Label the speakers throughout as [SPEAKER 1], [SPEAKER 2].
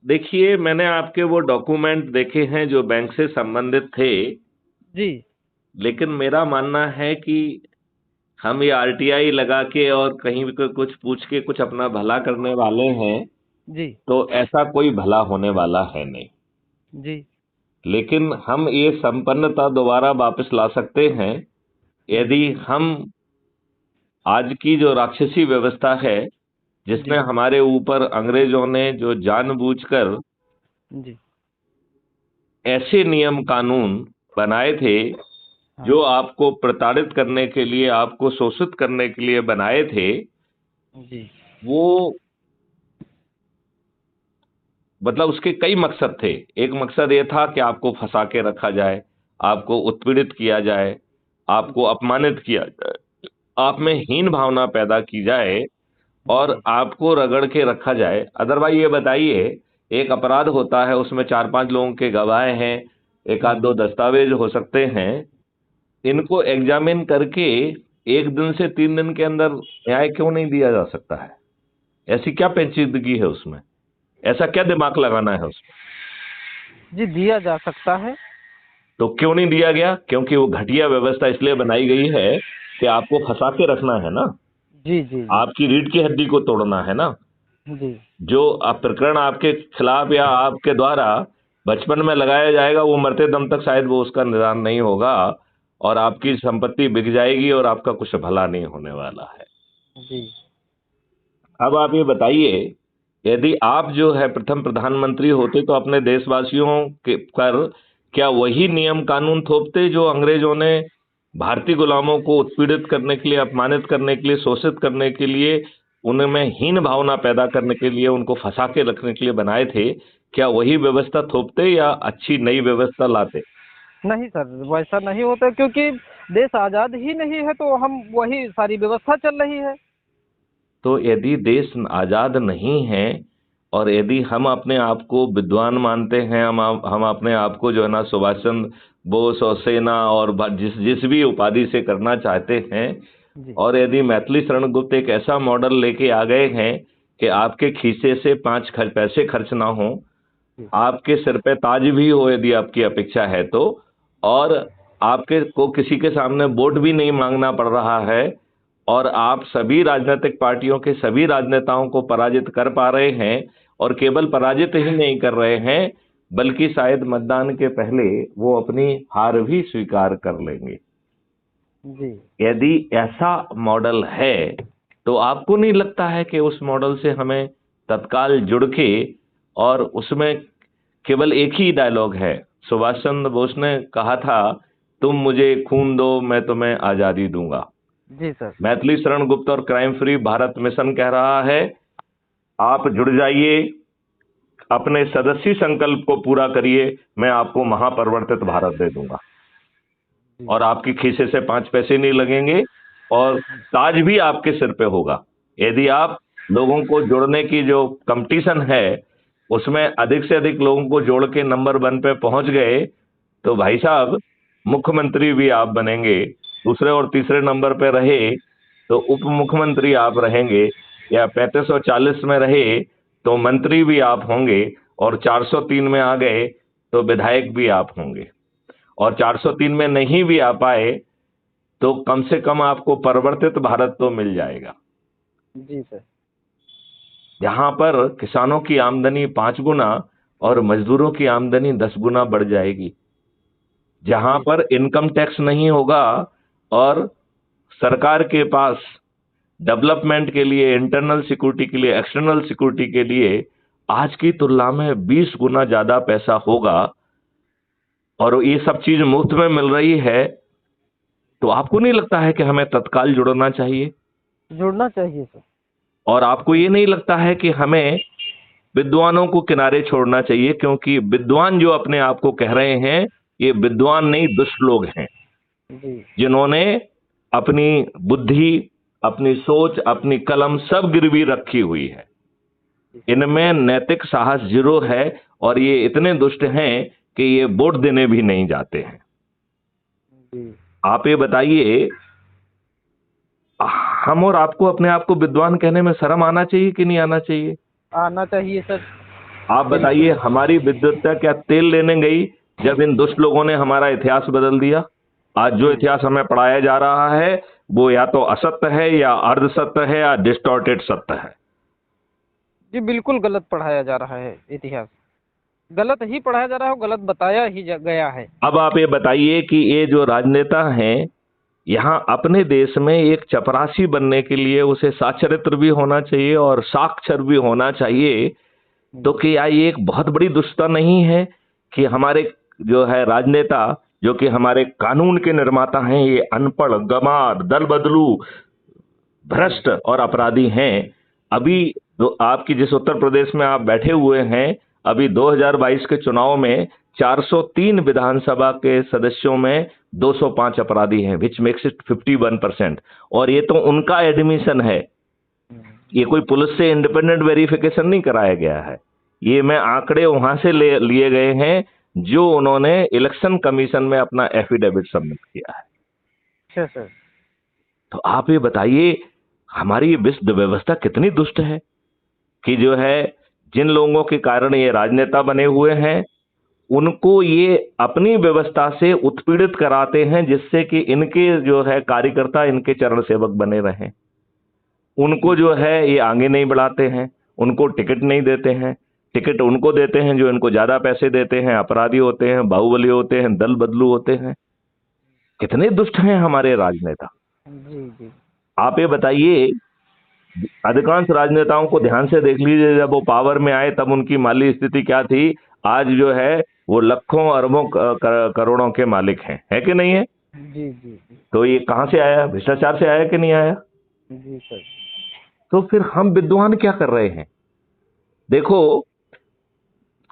[SPEAKER 1] देखिए, मैंने आपके वो डॉक्यूमेंट देखे हैं जो बैंक से संबंधित थे,
[SPEAKER 2] जी
[SPEAKER 1] लेकिन मेरा मानना है कि हम ये आरटीआई लगा के और कहीं भी कुछ पूछ के कुछ अपना भला करने वाले हैं,
[SPEAKER 2] जी
[SPEAKER 1] तो ऐसा कोई भला होने वाला है नहीं।
[SPEAKER 2] जी
[SPEAKER 1] लेकिन हम ये संपन्नता दोबारा वापस ला सकते हैं
[SPEAKER 2] जी
[SPEAKER 1] यदि हम आज की जो राक्षसी व्यवस्था है, जिसमें
[SPEAKER 2] जी
[SPEAKER 1] हमारे ऊपर अंग्रेजों ने जो जानबूझकर
[SPEAKER 2] जी।
[SPEAKER 1] ऐसे नियम कानून बनाए थे जो
[SPEAKER 2] हाँ।
[SPEAKER 1] आपको प्रताड़ित करने के लिए, आपको शोषित करने के लिए बनाए थे,
[SPEAKER 2] जी
[SPEAKER 1] वो मतलब उसके कई मकसद थे। एक मकसद ये था कि आपको फंसा के रखा जाए, आपको उत्पीड़ित किया जाए, आपको
[SPEAKER 2] जी
[SPEAKER 1] अपमानित किया जाए, आप में हीन भावना पैदा की जाए और
[SPEAKER 2] जी
[SPEAKER 1] आपको रगड़ के रखा जाए। अदरवाइज ये बताइए, एक अपराध होता है, उसमें 4-5 लोगों के गवाह हैं, एक आध दो दस्तावेज हो सकते हैं, इनको एग्जामिन करके 1 दिन से 3 दिन के अंदर न्याय क्यों नहीं दिया जा सकता है? ऐसी क्या पेचीदगी है उसमें? ऐसा क्या दिमाग लगाना है उसमें?
[SPEAKER 2] जी, दिया जा सकता है।
[SPEAKER 1] तो क्यों नहीं दिया गया? क्योंकि वो घटिया व्यवस्था इसलिए बनाई गई है कि आपको फंसा के रखना है ना,
[SPEAKER 2] जी जी जी
[SPEAKER 1] आपकी रीढ़ की हड्डी को तोड़ना है ना।
[SPEAKER 2] जी
[SPEAKER 1] जो प्रकरण आपके खिलाफ या आपके द्वारा बचपन में लगाया जाएगा, वो मरते दम तक शायद वो उसका निदान नहीं होगा और आपकी संपत्ति बिक जाएगी और आपका कुछ भला नहीं होने वाला है।
[SPEAKER 2] जी।
[SPEAKER 1] अब आप ये बताइए, यदि आप जो है प्रथम प्रधानमंत्री होते तो अपने देशवासियों के पर क्या वही नियम कानून थोपते जो अंग्रेजों ने भारतीय गुलामों को उत्पीड़ित करने के लिए, अपमानित करने के लिए, शोषित करने के लिए, उनमें हीन भावना पैदा करने के लिए, उनको फंसा के रखने के लिए बनाए थे? क्या वही व्यवस्था थोपते या अच्छी नई व्यवस्था लाते?
[SPEAKER 2] नहीं सर, वैसा नहीं होता क्योंकि देश आज़ाद ही नहीं है तो हम वही सारी व्यवस्था चल रही है।
[SPEAKER 1] तो यदि देश आजाद नहीं है और यदि हम अपने आप को विद्वान मानते हैं, हम अपने आप को जो है ना सुभाष चंद्र बोस और सेना और जिस जिस भी उपाधि से करना चाहते हैं,
[SPEAKER 2] जी
[SPEAKER 1] और यदि मैथिली शरण गुप्त एक ऐसा मॉडल लेके आ गए हैं कि आपके खीसे से 5 पैसे खर्च ना हो,
[SPEAKER 2] जी
[SPEAKER 1] आपके सिर पे ताज भी हो यदि आपकी अपेक्षा है तो, और आपके को किसी के सामने वोट भी नहीं मांगना पड़ रहा है, और आप सभी राजनीतिक पार्टियों के सभी राजनेताओं को पराजित कर पा रहे हैं, और केवल पराजित ही नहीं कर रहे हैं बल्कि शायद मतदान के पहले वो अपनी हार भी स्वीकार कर लेंगे।
[SPEAKER 2] जी
[SPEAKER 1] यदि ऐसा मॉडल है तो आपको नहीं लगता है कि उस मॉडल से हमें तत्काल जुड़ के, और उसमें केवल एक ही डायलॉग है, सुभाष चंद्र बोस ने कहा था, तुम मुझे खून दो मैं तुम्हें आजादी दूंगा।
[SPEAKER 2] जी सर।
[SPEAKER 1] मैथिली शरण गुप्त और क्राइम फ्री भारत मिशन कह रहा है, आप जुड़ जाइए, अपने सदस्य संकल्प को पूरा करिए, मैं आपको महापरिवर्तित भारत दे दूंगा
[SPEAKER 2] जी
[SPEAKER 1] और आपकी खीसे से 5 पैसे नहीं लगेंगे और ताज भी आपके सिर पे होगा। यदि आप लोगों को जोड़ने की जो कंपटीशन है उसमें अधिक से अधिक लोगों को जोड़ के नंबर 1 पे पहुंच गए, तो भाई साहब मुख्यमंत्री भी आप बनेंगे, दूसरे और तीसरे नंबर पे रहे तो उप मुख्यमंत्री आप रहेंगे, या 35 और 40 में रहे तो मंत्री भी आप होंगे, और 403 में आ गए तो विधायक भी आप होंगे, और 403 में नहीं भी आ पाए तो कम से कम आपको परिवर्तित भारत तो मिल जाएगा,
[SPEAKER 2] जी सर।
[SPEAKER 1] जहां पर किसानों की आमदनी 5 गुना और मजदूरों की आमदनी 10 गुना बढ़ जाएगी, जहां
[SPEAKER 2] जी
[SPEAKER 1] पर इनकम टैक्स नहीं होगा और सरकार के पास डेवलपमेंट के लिए, इंटरनल सिक्योरिटी के लिए, एक्सटर्नल सिक्योरिटी के लिए आज की तुलना में 20 गुना ज्यादा पैसा होगा, और ये सब चीज मुफ्त में मिल रही है, तो आपको नहीं लगता है कि हमें तत्काल जुड़ना चाहिए?
[SPEAKER 2] जुड़ना चाहिए सर।
[SPEAKER 1] और आपको ये नहीं लगता है कि हमें विद्वानों को किनारे छोड़ना चाहिए? क्योंकि विद्वान जो अपने आप को कह रहे हैं, ये विद्वान नहीं दुष्ट लोग हैं,
[SPEAKER 2] जी
[SPEAKER 1] जिन्होंने अपनी बुद्धि, अपनी सोच, अपनी कलम सब गिरवी रखी हुई है। इनमें नैतिक साहस जीरो है, और ये इतने दुष्ट हैं कि ये वोट देने भी नहीं जाते हैं।
[SPEAKER 2] जी।
[SPEAKER 1] आप ये बताइए, हम और आपको अपने आप को विद्वान कहने में शर्म आना चाहिए कि नहीं आना चाहिए?
[SPEAKER 2] आना चाहिए सर।
[SPEAKER 1] आप बताइए, हमारी विद्वत्ता क्या तेल लेने गई जब इन दुष्ट लोगों ने हमारा इतिहास बदल दिया? आज जो
[SPEAKER 2] जी
[SPEAKER 1] इतिहास हमें पढ़ाया जा रहा है वो या तो असत्य है या अर्ध सत्य है या डिस्टॉर्टेड सत्य है।
[SPEAKER 2] जी, बिल्कुल गलत पढ़ाया जा रहा है इतिहास। गलत ही पढ़ाया जा रहा है और गलत बताया ही गया है।
[SPEAKER 1] अब आप ये बताइए कि ये जो राजनेता हैं, यहाँ अपने देश में एक चपरासी बनने के लिए उसे साचरित्र भी होना चाहिए और साक्षर भी होना चाहिए। तो क्या ये एक बहुत बड़ी दुष्टता नहीं है कि हमारे जो है राजनेता, जो कि हमारे कानून के निर्माता हैं, ये अनपढ़, गंवार, दल बदलू, भ्रष्ट और अपराधी हैं। अभी आपकी जिस उत्तर प्रदेश में आप बैठे हुए हैं, अभी 2022 के चुनाव में 403 विधानसभा के सदस्यों में 205 अपराधी हैं, विच मेक्स इट 51%। और ये तो उनका एडमिशन है, ये कोई पुलिस से इंडिपेंडेंट वेरिफिकेशन नहीं कराया गया है। ये मैं आंकड़े वहां से लिए गए हैं जो उन्होंने इलेक्शन कमीशन में अपना एफिडेविट सबमिट किया है।
[SPEAKER 2] अच्छा सर।
[SPEAKER 1] तो आप ये बताइए, हमारी ये व्यवस्था कितनी दुष्ट है कि जो है जिन लोगों के कारण ये राजनेता बने हुए हैं उनको ये अपनी व्यवस्था से उत्पीड़ित कराते हैं, जिससे कि इनके जो है कार्यकर्ता इनके चरण सेवक बने रहें। उनको जो है ये आगे नहीं बढ़ाते हैं, उनको टिकट नहीं देते हैं। टिकट उनको देते हैं जो इनको ज्यादा पैसे देते हैं, अपराधी होते हैं, बाहुबली होते हैं, दल बदलू होते हैं। कितने दुष्ट हैं हमारे राजनेता।
[SPEAKER 2] जी जी।
[SPEAKER 1] आप ये बताइए, अधिकांश राजनेताओं को ध्यान से देख लीजिए, जब वो पावर में आए तब उनकी माली स्थिति क्या थी। आज जो है वो लाखों अरबों करोड़ों के मालिक हैं, है कि नहीं है?
[SPEAKER 2] जी जी जी।
[SPEAKER 1] तो ये कहां से आया? भ्रष्टाचार से आया कि नहीं आया?
[SPEAKER 2] जी सर।
[SPEAKER 1] तो फिर हम विद्वान क्या कर रहे हैं? देखो,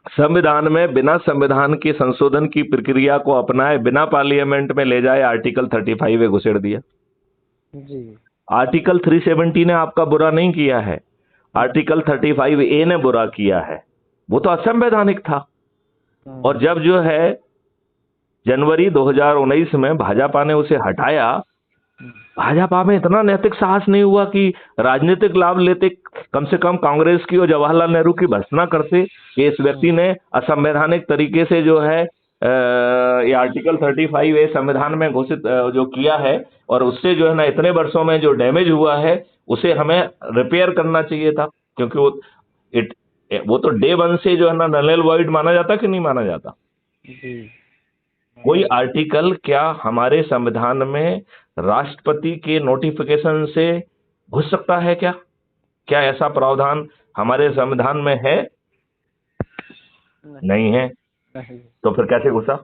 [SPEAKER 1] संविधान में बिना संविधान की संशोधन की प्रक्रिया को अपनाए बिना पार्लियामेंट में ले जाए आर्टिकल 35 में घुसेड़ दिया।
[SPEAKER 2] जी।
[SPEAKER 1] आर्टिकल 370 ने आपका बुरा नहीं किया है, आर्टिकल 35A ने बुरा किया है। वो तो असंवैधानिक था। और जब जो है जनवरी 2019 में भाजपा ने उसे हटाया, भाजपा में इतना नैतिक साहस नहीं हुआ कि राजनीतिक लाभ लेते कम से कम कांग्रेस की और जवाहरलाल नेहरू की भर्त्सना करते कि इस व्यक्ति ने असंवैधानिक तरीके से जो है ये आर्टिकल 35A संविधान में घोषित जो किया है, और उससे जो है ना इतने वर्षों में जो डैमेज हुआ है उसे हमें रिपेयर करना चाहिए था। क्योंकि वो तो डे वन से जो है ना नल वॉइड माना जाता कि नहीं माना जाता।
[SPEAKER 2] जी।
[SPEAKER 1] कोई आर्टिकल क्या हमारे संविधान में राष्ट्रपति के नोटिफिकेशन से घुस सकता है क्या? क्या ऐसा प्रावधान हमारे संविधान में है? नहीं है।
[SPEAKER 2] नहीं।
[SPEAKER 1] तो फिर कैसे घुसा?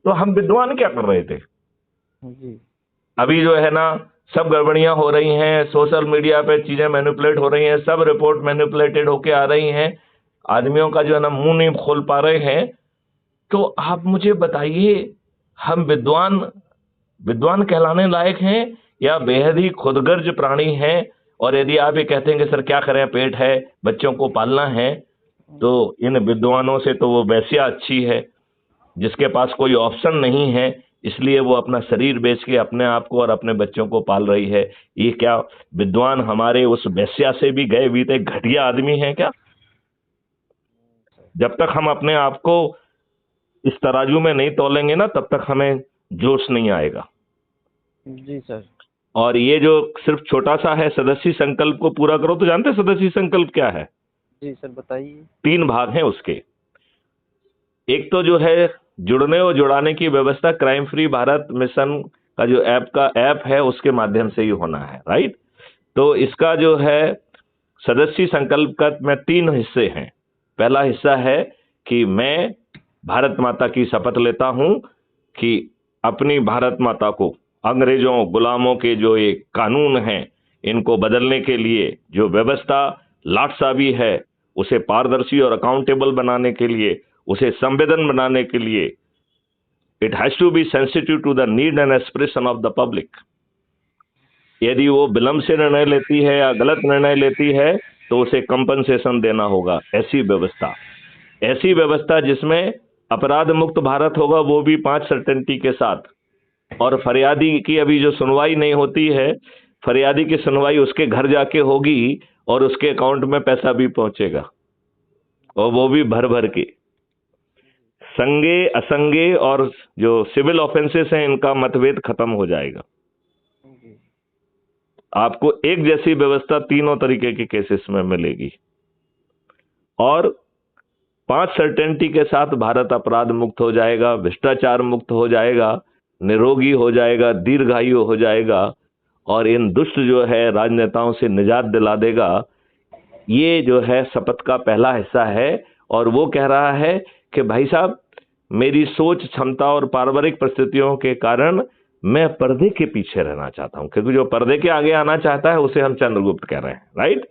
[SPEAKER 1] तो हम विद्वान क्या कर रहे थे?
[SPEAKER 2] जी।
[SPEAKER 1] अभी जो है ना सब गड़बड़ियां हो रही हैं, सोशल मीडिया पे चीजें मैनिपुलेट हो रही हैं, सब रिपोर्ट मैनिपुलेटेड होके आ रही हैं, आदमियों का जो है ना मुंह नहीं खोल पा रहे हैं। तो आप मुझे बताइए, हम विद्वान कहलाने लायक हैं या बेहद ही खुदगर्ज प्राणी हैं? और यदि आप ये कहते हैं कि सर क्या करें, पेट है, बच्चों को पालना है, तो इन विद्वानों से तो वो वैश्या अच्छी है जिसके पास कोई ऑप्शन नहीं है, इसलिए वो अपना शरीर बेच के अपने आप को और अपने बच्चों को पाल रही है। ये क्या विद्वान हमारे उस वैश्या से भी गए बीते घटिया आदमी हैं क्या? जब तक हम अपने आप को इस तराजू में नहीं तोलेंगे ना, तब तक हमें जोश नहीं आएगा।
[SPEAKER 2] जी सर।
[SPEAKER 1] और ये जो सिर्फ छोटा सा है, सदस्य संकल्प को पूरा करो, तो जानते हैं सदस्य संकल्प क्या है?
[SPEAKER 2] जी सर, बताइए।
[SPEAKER 1] 3 भाग हैं उसके। एक तो जो है जुड़ने और जुड़ाने की व्यवस्था क्राइम फ्री भारत मिशन का जो ऐप है उसके माध्यम से ही होना है, राइट? तो इसका जो है सदस्य संकल्प का में 3 हिस्से हैं। पहला हिस्सा है कि मैं भारत माता की शपथ लेता हूं कि अपनी भारत माता को अंग्रेजों गुलामों के जो ये कानून हैं इनको बदलने के लिए जो व्यवस्था लाटसाबी है उसे पारदर्शी और अकाउंटेबल बनाने के लिए, उसे संवेदन बनाने के लिए, it has to be sensitive to the need and aspiration of the public. यदि वो विलंब से निर्णय लेती है या गलत निर्णय लेती है तो उसे कंपनसेशन देना होगा। ऐसी व्यवस्था जिसमें अपराध मुक्त भारत होगा, वो भी 5 सर्टेनिटी के साथ। और फरियादी की अभी जो सुनवाई नहीं होती है, फरियादी की सुनवाई उसके घर जाके होगी और उसके अकाउंट में पैसा भी पहुंचेगा। और वो भी भर भर के। संगे असंगे और जो सिविल ऑफेंसेस हैं इनका मतभेद खत्म हो जाएगा। आपको एक जैसी व्यवस्था तीनों तरीके के केसेस में मिलेगी और 5 सर्टेनिटी के साथ भारत अपराध मुक्त हो जाएगा, भ्रष्टाचार मुक्त हो जाएगा, निरोगी हो जाएगा, दीर्घायु हो जाएगा और इन दुष्ट जो है राजनेताओं से निजात दिला देगा। ये जो है शपथ का पहला हिस्सा है और वो कह रहा है कि भाई साहब, मेरी सोच, क्षमता और पारिवारिक परिस्थितियों के कारण मैं पर्दे के पीछे रहना चाहता हूं, क्योंकि जो पर्दे के आगे आना चाहता है उसे हम चंद्रगुप्त कह रहे हैं, राइट।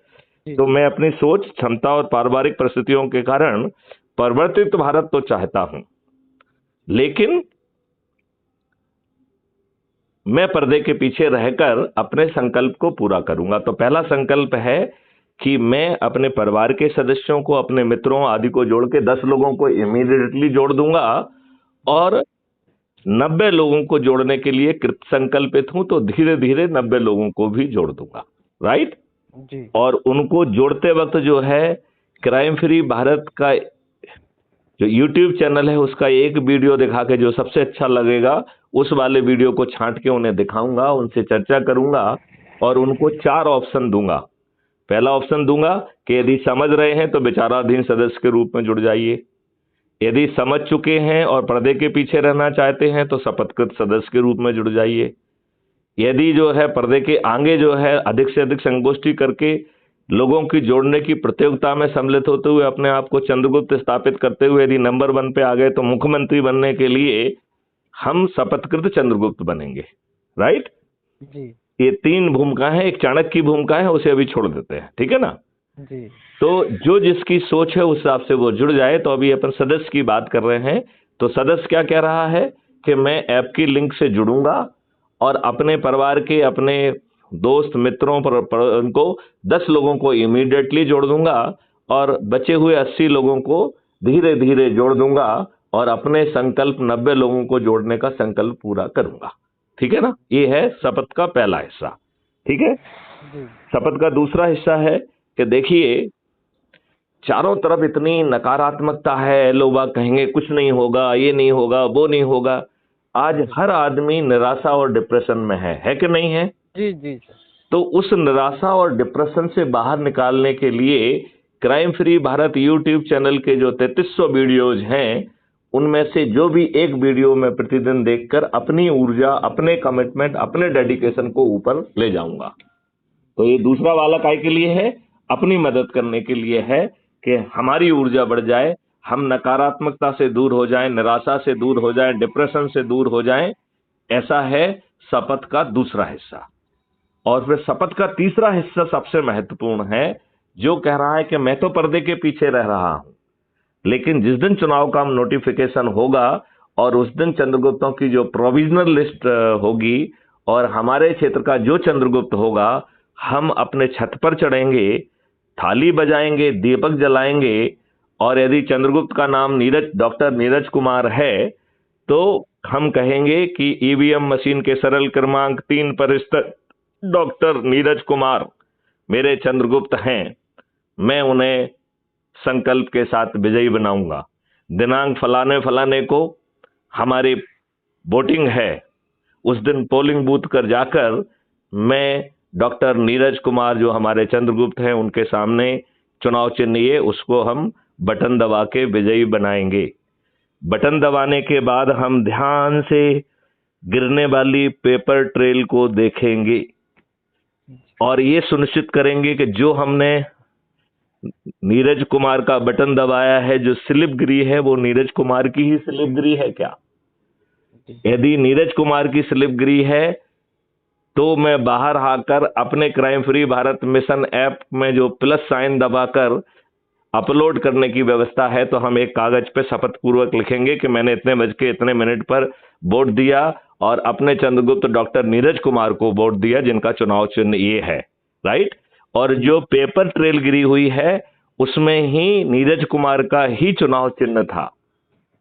[SPEAKER 1] तो मैं अपनी सोच, क्षमता और पारिवारिक परिस्थितियों के कारण परिवर्तित भारत तो चाहता हूं, लेकिन मैं पर्दे के पीछे रहकर अपने संकल्प को पूरा करूंगा। तो पहला संकल्प है कि मैं अपने परिवार के सदस्यों को, अपने मित्रों आदि को जोड़ के 10 लोगों को इमीडिएटली जोड़ दूंगा और 90 लोगों को जोड़ने के लिए कृत संकल्पित हूं, तो धीरे धीरे 90 लोगों को भी जोड़ दूंगा, राइट
[SPEAKER 2] जी।
[SPEAKER 1] और उनको जोड़ते वक्त जो है क्राइम फ्री भारत का जो यूट्यूब चैनल है उसका एक वीडियो दिखा के जो सबसे अच्छा लगेगा उस वाले वीडियो को छांट के उन्हें दिखाऊंगा, उनसे चर्चा करूंगा और उनको 4 ऑप्शन दूंगा। पहला ऑप्शन दूंगा कि यदि समझ रहे हैं तो विचाराधीन सदस्य के रूप में जुड़ जाइए, यदि समझ चुके हैं और पर्दे के पीछे रहना चाहते हैं तो शपथकृत सदस्य के रूप में जुड़ जाइए, यदि जो है पर्दे के आगे जो है अधिक से अधिक संगोष्ठी करके लोगों की जोड़ने की प्रतियोगिता में सम्मिलित होते हुए अपने आप को चंद्रगुप्त स्थापित करते हुए यदि नंबर 1 पे आ गए तो मुख्यमंत्री बनने के लिए हम शपथकृत चंद्रगुप्त बनेंगे, राइट
[SPEAKER 2] जी।
[SPEAKER 1] ये 3 भूमिका है। एक चाणक्य की भूमिका है, उसे अभी छोड़ देते हैं, ठीक है ना
[SPEAKER 2] जी।
[SPEAKER 1] तो जो जिसकी सोच है उस हिसाब से वो जुड़ जाए। तो अभी अपन सदस्य की बात कर रहे हैं, तो सदस्य क्या कह रहा है कि मैं ऐप की लिंक से जुड़ूंगा और अपने परिवार के, अपने दोस्त मित्रों पर उनको 10 लोगों को इमीडिएटली जोड़ दूंगा और बचे हुए 80 लोगों को धीरे धीरे जोड़ दूंगा और अपने संकल्प 90 लोगों को जोड़ने का संकल्प पूरा करूंगा, ठीक है ना। ये है शपथ का पहला हिस्सा, ठीक है। शपथ का दूसरा हिस्सा है कि देखिए चारों तरफ इतनी नकारात्मकता है, लोग बाग कहेंगे कुछ नहीं होगा, ये नहीं होगा, वो नहीं होगा। आज हर आदमी निराशा और डिप्रेशन में है कि नहीं है?
[SPEAKER 2] जी जी।
[SPEAKER 1] तो उस निराशा और डिप्रेशन से बाहर निकालने के लिए crime free Bharat YouTube channel के जो 3300 वीडियोज हैं उनमें से जो भी एक वीडियो में प्रतिदिन देखकर अपनी ऊर्जा, अपने कमिटमेंट, अपने डेडिकेशन को ऊपर ले जाऊंगा। तो ये दूसरा वाला काय के लिए है? अपनी मदद करने के लिए है कि हमारी ऊर्जा बढ़ जाए, हम नकारात्मकता से दूर हो जाएं, निराशा से दूर हो जाएं, डिप्रेशन से दूर हो जाएं। ऐसा है शपथ का दूसरा हिस्सा। और फिर शपथ का तीसरा हिस्सा सबसे महत्वपूर्ण है, जो कह रहा है कि मैं तो पर्दे के पीछे रह रहा हूं, लेकिन जिस दिन चुनाव का नोटिफिकेशन होगा और उस दिन चंद्रगुप्तों की जो प्रोविजनल लिस्ट होगी और हमारे क्षेत्र का जो चंद्रगुप्त होगा, हम अपने छत पर चढ़ेंगे, थाली बजाएंगे, दीपक जलाएंगे और यदि चंद्रगुप्त का नाम डॉक्टर नीरज कुमार है तो हम कहेंगे कि ईवीएम मशीन के सरल क्रमांक 3 पर स्थित डॉक्टर नीरज कुमार मेरे चंद्रगुप्त हैं, मैं उन्हें संकल्प के साथ विजयी बनाऊंगा। दिनांक फलाने फलाने को हमारी वोटिंग है, उस दिन पोलिंग बूथ कर जाकर मैं डॉक्टर नीरज कुमार जो हमारे चंद्रगुप्त हैं उनके सामने चुनाव चिन्ह ये उसको हम बटन दबा के विजयी बनाएंगे। बटन दबाने के बाद हम ध्यान से गिरने वाली पेपर ट्रेल को देखेंगे और ये सुनिश्चित करेंगे कि जो हमने नीरज कुमार का बटन दबाया है, जो स्लिप गिरी है वो नीरज कुमार की ही स्लिप गिरी है क्या? यदि नीरज कुमार की स्लिप गिरी है तो मैं बाहर आकर अपने crime free Bharat mission app में जो प्लस साइन दबाकर अपलोड करने की व्यवस्था है, तो हम एक कागज पे शपथ पूर्वक लिखेंगे कि मैंने इतने बज के इतने मिनट पर वोट दिया और अपने चंद्रगुप्त डॉक्टर नीरज कुमार को वोट दिया जिनका चुनाव चिन्ह ये है, राइट। और जो पेपर ट्रेल गिरी हुई है उसमें ही नीरज कुमार का ही चुनाव चिन्ह था,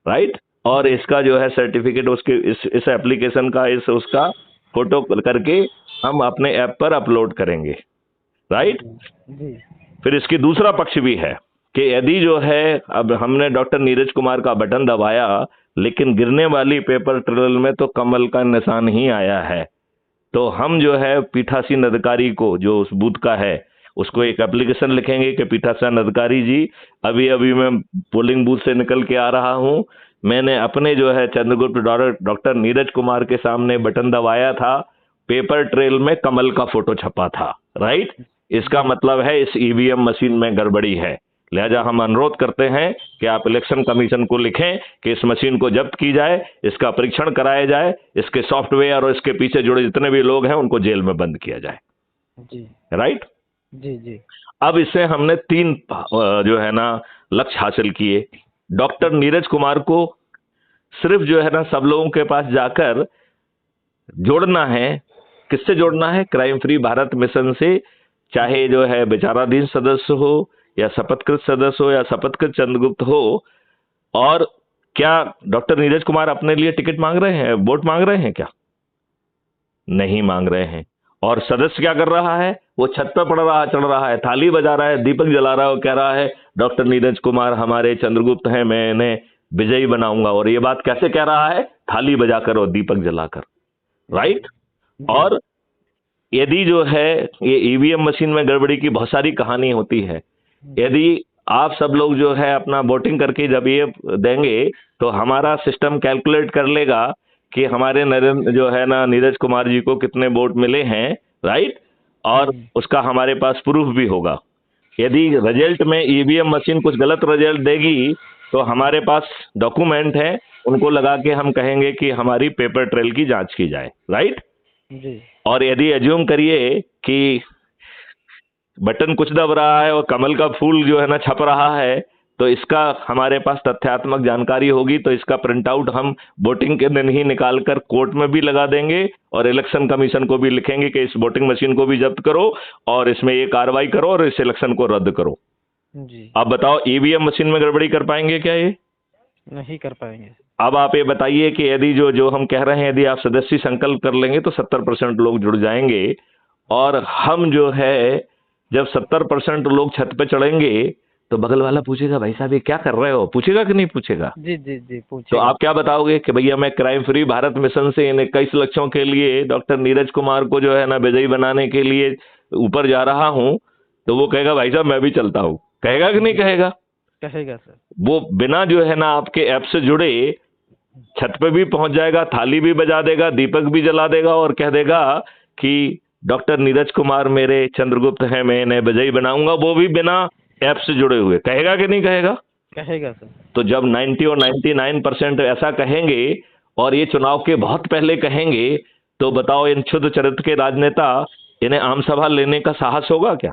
[SPEAKER 1] राइट। और इसका जो है सर्टिफिकेट उसके इस एप्लीकेशन का उसका फोटो करके हम अपने ऐप पर अपलोड करेंगे, राइट। फिर इसकी दूसरा पक्ष भी है कि यदि जो है अब हमने डॉक्टर नीरज कुमार का बटन दबाया लेकिन गिरने वाली पेपर ट्रेल में तो कमल का निशान ही आया है, तो हम जो है पीठासीन अधिकारी को, जो उस बूथ का है, उसको एक एप्लीकेशन लिखेंगे कि पीठासीन अधिकारी जी, अभी अभी मैं पोलिंग बूथ से निकल के आ रहा हूं, मैंने अपने जो है चंद्रगुप्त डॉक्टर नीरज कुमार के सामने बटन दबाया था, पेपर ट्रेल में कमल का फोटो छपा था, राइट। इसका मतलब है इस ईवीएम मशीन में गड़बड़ी है। लिहाजा हम अनुरोध करते हैं कि आप इलेक्शन कमीशन को लिखें कि इस मशीन को जब्त की जाए, इसका परीक्षण कराया जाए, इसके सॉफ्टवेयर और इसके पीछे जुड़े जितने भी लोग हैं उनको जेल में बंद किया जाए।
[SPEAKER 2] जी
[SPEAKER 1] राइट।
[SPEAKER 2] जी जी
[SPEAKER 1] अब इससे हमने 3 जो है ना लक्ष्य हासिल किए। डॉक्टर नीरज कुमार को सिर्फ जो है ना सब लोगों के पास जाकर जोड़ना है। किससे जोड़ना है? क्राइम फ्री भारत मिशन से, चाहे जो है विचाराधीन सदस्य हो या शपथकृत सदस्य हो या शपथकृत चंद्रगुप्त हो। और क्या डॉक्टर नीरज कुमार अपने लिए टिकट मांग रहे हैं, वोट मांग रहे हैं? क्या नहीं मांग रहे हैं। और सदस्य क्या कर रहा है? वो छत पर पड़ रहा, चढ़ रहा है, थाली बजा रहा है, दीपक जला रहा है और कह रहा है डॉक्टर नीरज कुमार हमारे चंद्रगुप्त हैं, मैं इन्हें विजयी बनाऊंगा। और ये बात कैसे कह रहा है? थाली बजाकर और दीपक जलाकर, राइट। और यदि जो है ये ईवीएम मशीन में गड़बड़ी की बहुत सारी कहानी होती है। यदि आप सब लोग जो है अपना वोटिंग करके जब ये देंगे तो हमारा सिस्टम कैलकुलेट कर लेगा कि हमारे नरेंद्र जो है ना नीरज कुमार जी को कितने वोट मिले हैं, राइट। और उसका हमारे पास प्रूफ भी होगा। यदि रिजल्ट में ईवीएम मशीन कुछ गलत रिजल्ट देगी तो हमारे पास डॉक्यूमेंट है, उनको लगा के हम कहेंगे कि हमारी पेपर ट्रेल की जांच की जाए, राइट
[SPEAKER 2] जी।
[SPEAKER 1] और यदि एज्यूम करिए कि बटन कुछ दब रहा है और कमल का फूल जो है ना छप रहा है, तो इसका हमारे पास तथ्यात्मक जानकारी होगी, तो इसका प्रिंट आउट हम वोटिंग के दिन ही निकालकर कोर्ट में भी लगा देंगे और इलेक्शन कमीशन को भी लिखेंगे कि इस वोटिंग मशीन को भी जब्त करो और इसमें ये कार्रवाई करो और इस इलेक्शन को रद्द करो।
[SPEAKER 2] जी।
[SPEAKER 1] अब बताओ ईवीएम मशीन में गड़बड़ी कर पाएंगे क्या? ये
[SPEAKER 2] नहीं कर पाएंगे।
[SPEAKER 1] अब आप ये बताइए कि यदि जो जो हम कह रहे हैं, यदि आप सदस्य संकल्प कर लेंगे तो 70% लोग जुड़ जाएंगे। और हम जो है जब 70% लोग छत पे चढ़ेंगे तो बगल वाला पूछेगा भाई साहब ये क्या कर रहे हो? पूछेगा कि नहीं पूछेगा?
[SPEAKER 2] जी जी जी
[SPEAKER 1] तो
[SPEAKER 2] पूछेगा।
[SPEAKER 1] आप क्या बताओगे कि भैया मैं क्राइम फ्री भारत मिशन से इन 21 लक्ष्यों के लिए डॉक्टर नीरज कुमार को जो है ना विजयी बनाने के लिए ऊपर जा रहा हूं। तो वो कहेगा भाई साहब मैं भी चलता हूं। कहेगा कि नहीं कहेगा?
[SPEAKER 2] कहेगा सर।
[SPEAKER 1] वो बिना जो है ना आपके ऐप से जुड़े छत पे भी पहुंच जाएगा, थाली भी बजा देगा, दीपक भी जला देगा और कह देगा कि डॉक्टर नीरज कुमार मेरे चंद्रगुप्त हैं, मैं इन्हें विजयी बनाऊंगा, वो भी बिना ऐप से जुड़े हुए। कहेगा कि नहीं कहेगा?
[SPEAKER 2] कहेगा सर।
[SPEAKER 1] तो जब 90 और 99% ऐसा कहेंगे और ये चुनाव के बहुत पहले कहेंगे, तो बताओ इन क्षुद्र चरित्र के राजनेता इन्हें आम सभा लेने का साहस होगा क्या?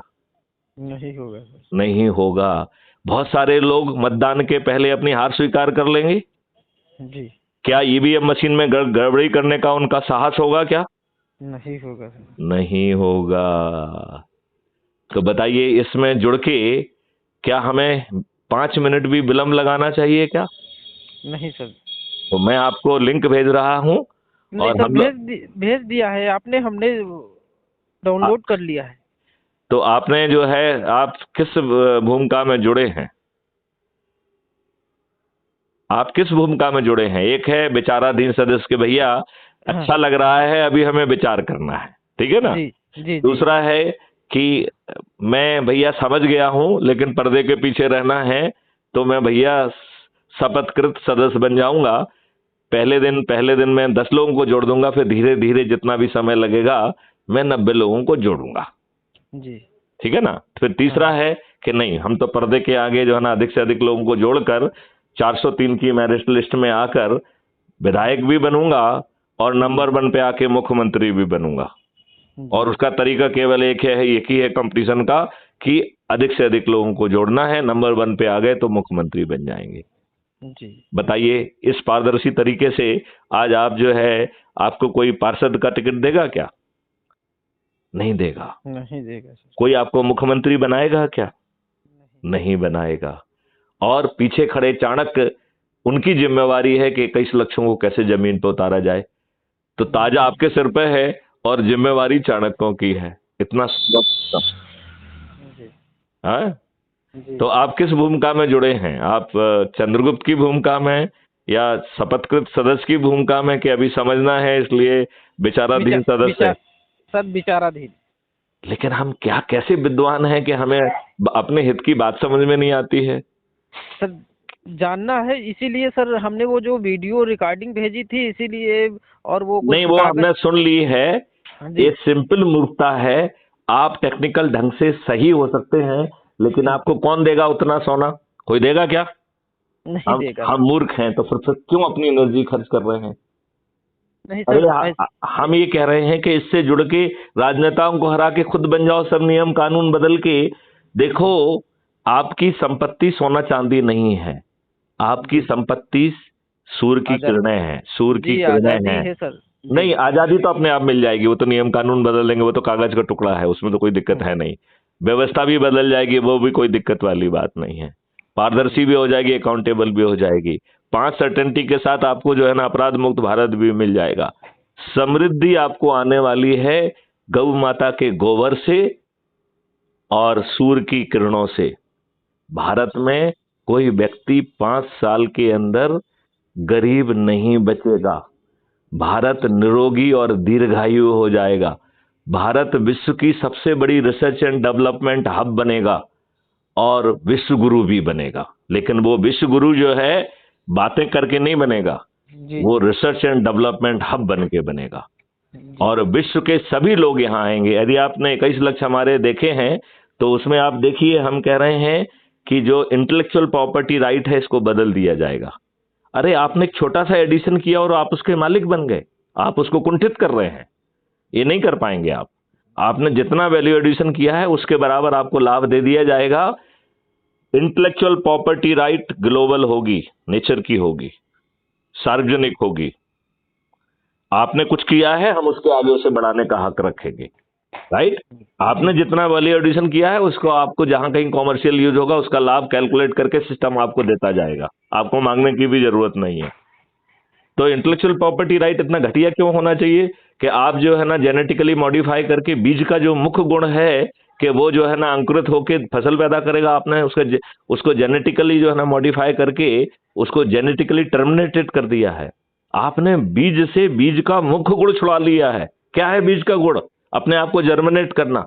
[SPEAKER 2] नहीं होगा सर।
[SPEAKER 1] नहीं होगा। बहुत सारे लोग मतदान के पहले अपनी हार स्वीकार कर लेंगे।
[SPEAKER 2] जी।
[SPEAKER 1] क्या ईवीएम मशीन में गड़बड़ी करने का उनका साहस होगा क्या?
[SPEAKER 2] नहीं होगा सर। नहीं
[SPEAKER 1] होगा। तो बताइए इसमें जुड़ के क्या हमें 5 मिनट भी विलंब लगाना चाहिए क्या?
[SPEAKER 2] नहीं सर।
[SPEAKER 1] तो मैं आपको लिंक भेज रहा हूं
[SPEAKER 2] नहीं
[SPEAKER 1] और
[SPEAKER 2] सर,
[SPEAKER 1] हम
[SPEAKER 2] भेज दिया है आपने, हमने डाउनलोड कर लिया है।
[SPEAKER 1] तो आपने जो है आप किस भूमिका में जुड़े हैं? आप किस भूमिका में जुड़े हैं? एक है विचाराधीन सदस्य के भैया अच्छा लग रहा है, अभी हमें विचार करना है, ठीक है ना?
[SPEAKER 2] जी जी।
[SPEAKER 1] दूसरा है कि मैं भैया समझ गया हूं लेकिन पर्दे के पीछे रहना है, तो मैं भैया शपथकृत सदस्य बन जाऊंगा। पहले दिन मैं 10 लोगों को जोड़ दूंगा, फिर धीरे धीरे जितना भी समय लगेगा मैं 90 लोगों को जोड़ूंगा।
[SPEAKER 2] जी।
[SPEAKER 1] ठीक है ना? फिर तीसरा है कि नहीं, हम तो पर्दे के आगे जो है ना अधिक से अधिक लोगों को जोड़कर 403 की मेरिट लिस्ट में आकर विधायक भी बनूंगा और नंबर 1 पे आके मुख्यमंत्री भी बनूंगा। और उसका तरीका केवल एक ही है कंपटीशन का कि अधिक से अधिक लोगों को जोड़ना है, नंबर 1 पे आ गए तो मुख्यमंत्री बन जाएंगे।
[SPEAKER 2] जी।
[SPEAKER 1] बताइए इस पारदर्शी तरीके से आज आप जो है आपको कोई पार्षद का टिकट देगा क्या? नहीं देगा।
[SPEAKER 2] नहीं देगा सर।
[SPEAKER 1] कोई आपको मुख्यमंत्री बनाएगा क्या? नहीं बनाएगा। और पीछे खड़े चाणक्य, उनकी जिम्मेवारी है कि 21 लक्ष्यों को कैसे जमीन पर उतारा जाए। तो ताजा आपके सिर पे है और जिम्मेवारी चाणक्यों की है। इतना
[SPEAKER 2] जी।
[SPEAKER 1] हाँ?
[SPEAKER 2] जी
[SPEAKER 1] तो आप किस भूमिका में जुड़े हैं? आप चंद्रगुप्त की भूमिका में या शपथकृत सदस्य की भूमिका में, कि अभी समझना है इसलिए विचाराधीन
[SPEAKER 2] विचार
[SPEAKER 1] सदस्य है?
[SPEAKER 2] विचार सब विचाराधीन।
[SPEAKER 1] लेकिन हम क्या कैसे विद्वान हैं कि हमें अपने हित की बात समझ में नहीं आती है?
[SPEAKER 2] सर जानना है, इसीलिए सर हमने वो जो वीडियो रिकॉर्डिंग भेजी थी इसीलिए, और वो कुछ
[SPEAKER 1] नहीं, वो
[SPEAKER 2] कागज।
[SPEAKER 1] हमने सुन ली है।
[SPEAKER 2] हाँ
[SPEAKER 1] ये
[SPEAKER 2] जी।
[SPEAKER 1] सिंपल मूर्खता है। आप टेक्निकल ढंग से सही हो सकते हैं, लेकिन आपको कौन देगा उतना सोना? कोई देगा क्या?
[SPEAKER 2] नहीं
[SPEAKER 1] हम
[SPEAKER 2] देगा
[SPEAKER 1] हम
[SPEAKER 2] सर।
[SPEAKER 1] मूर्ख हैं तो फिर क्यों अपनी एनर्जी खर्च कर रहे हैं?
[SPEAKER 2] नहीं
[SPEAKER 1] अरे
[SPEAKER 2] सर ऐसे।
[SPEAKER 1] हम ये कह रहे हैं कि इससे जुड़ के राजनेताओं को हरा के खुद बन जाओ, सब नियम कानून बदल के। देखो, आपकी संपत्ति सोना चांदी नहीं है। आपकी
[SPEAKER 2] जी
[SPEAKER 1] संपत्ति सूर्य की
[SPEAKER 2] आजाद।
[SPEAKER 1] किरणें हैं, सूर्य की
[SPEAKER 2] जी
[SPEAKER 1] किरणें
[SPEAKER 2] आजादी
[SPEAKER 1] हैं।
[SPEAKER 2] है सर। जी।
[SPEAKER 1] नहीं, आजादी तो अपने आप मिल जाएगी, वो तो नियम कानून बदल देंगे, वो तो कागज का टुकड़ा है, उसमें तो कोई दिक्कत है नहीं। व्यवस्था भी बदल जाएगी, वो भी कोई दिक्कत वाली बात नहीं है। पारदर्शी भी हो जाएगी, अकाउंटेबल भी हो जाएगी। 5 सर्टेनिटी के साथ आपको जो है ना अपराध मुक्त भारत भी मिल जाएगा। समृद्धि आपको आने वाली है गौ माता के गोबर से और सूर्य की किरणों से। भारत में कोई व्यक्ति 5 साल के अंदर गरीब नहीं बचेगा। भारत निरोगी और दीर्घायु हो जाएगा। भारत विश्व की सबसे बड़ी रिसर्च एंड डेवलपमेंट हब बनेगा और विश्व गुरु भी बनेगा। लेकिन वो विश्व गुरु जो है बातें करके नहीं बनेगा,
[SPEAKER 2] जी
[SPEAKER 1] वो
[SPEAKER 2] जी
[SPEAKER 1] रिसर्च एंड डेवलपमेंट हब बन के बनेगा।
[SPEAKER 2] जी
[SPEAKER 1] और विश्व के सभी लोग यहाँ आएंगे। यदि आपने 21 लक्ष्य हमारे देखे हैं तो उसमें आप देखिए, हम कह रहे हैं कि जो इंटेलेक्चुअल प्रॉपर्टी राइट है इसको बदल दिया जाएगा। अरे आपने एक छोटा सा एडिशन किया और आप उसके मालिक बन गए, आप उसको कुंठित कर रहे हैं। ये नहीं कर पाएंगे आप। आपने जितना वैल्यू एडिशन किया है उसके बराबर आपको लाभ दे दिया जाएगा। इंटेलेक्चुअल प्रॉपर्टी राइट ग्लोबल होगी, नेचर की होगी, सार्वजनिक होगी। आपने कुछ किया है, हम उसके आगे उसे बढ़ाने का हक रखेंगे। राइट? आपने जितना वैल्यू एडिशन किया है उसको आपको जहां कहीं कॉमर्शियल यूज होगा उसका लाभ कैलकुलेट करके सिस्टम आपको देता जाएगा, आपको मांगने की भी जरूरत नहीं है। तो इंटेलेक्चुअल प्रॉपर्टी राइट इतना घटिया क्यों होना चाहिए कि आप जो है ना जेनेटिकली मॉडिफाई करके बीज का जो मुख्य गुण है कि वो जो है ना अंकुरित होकर फसल पैदा करेगा, आपने उसको जेनेटिकली जो है ना मॉडिफाई करके उसको जेनेटिकली टर्मिनेटेड कर दिया है। आपने बीज से बीज का मुख्य गुण छुड़ा लिया है। क्या है बीज का गुण? अपने आप को जर्मिनेट करना।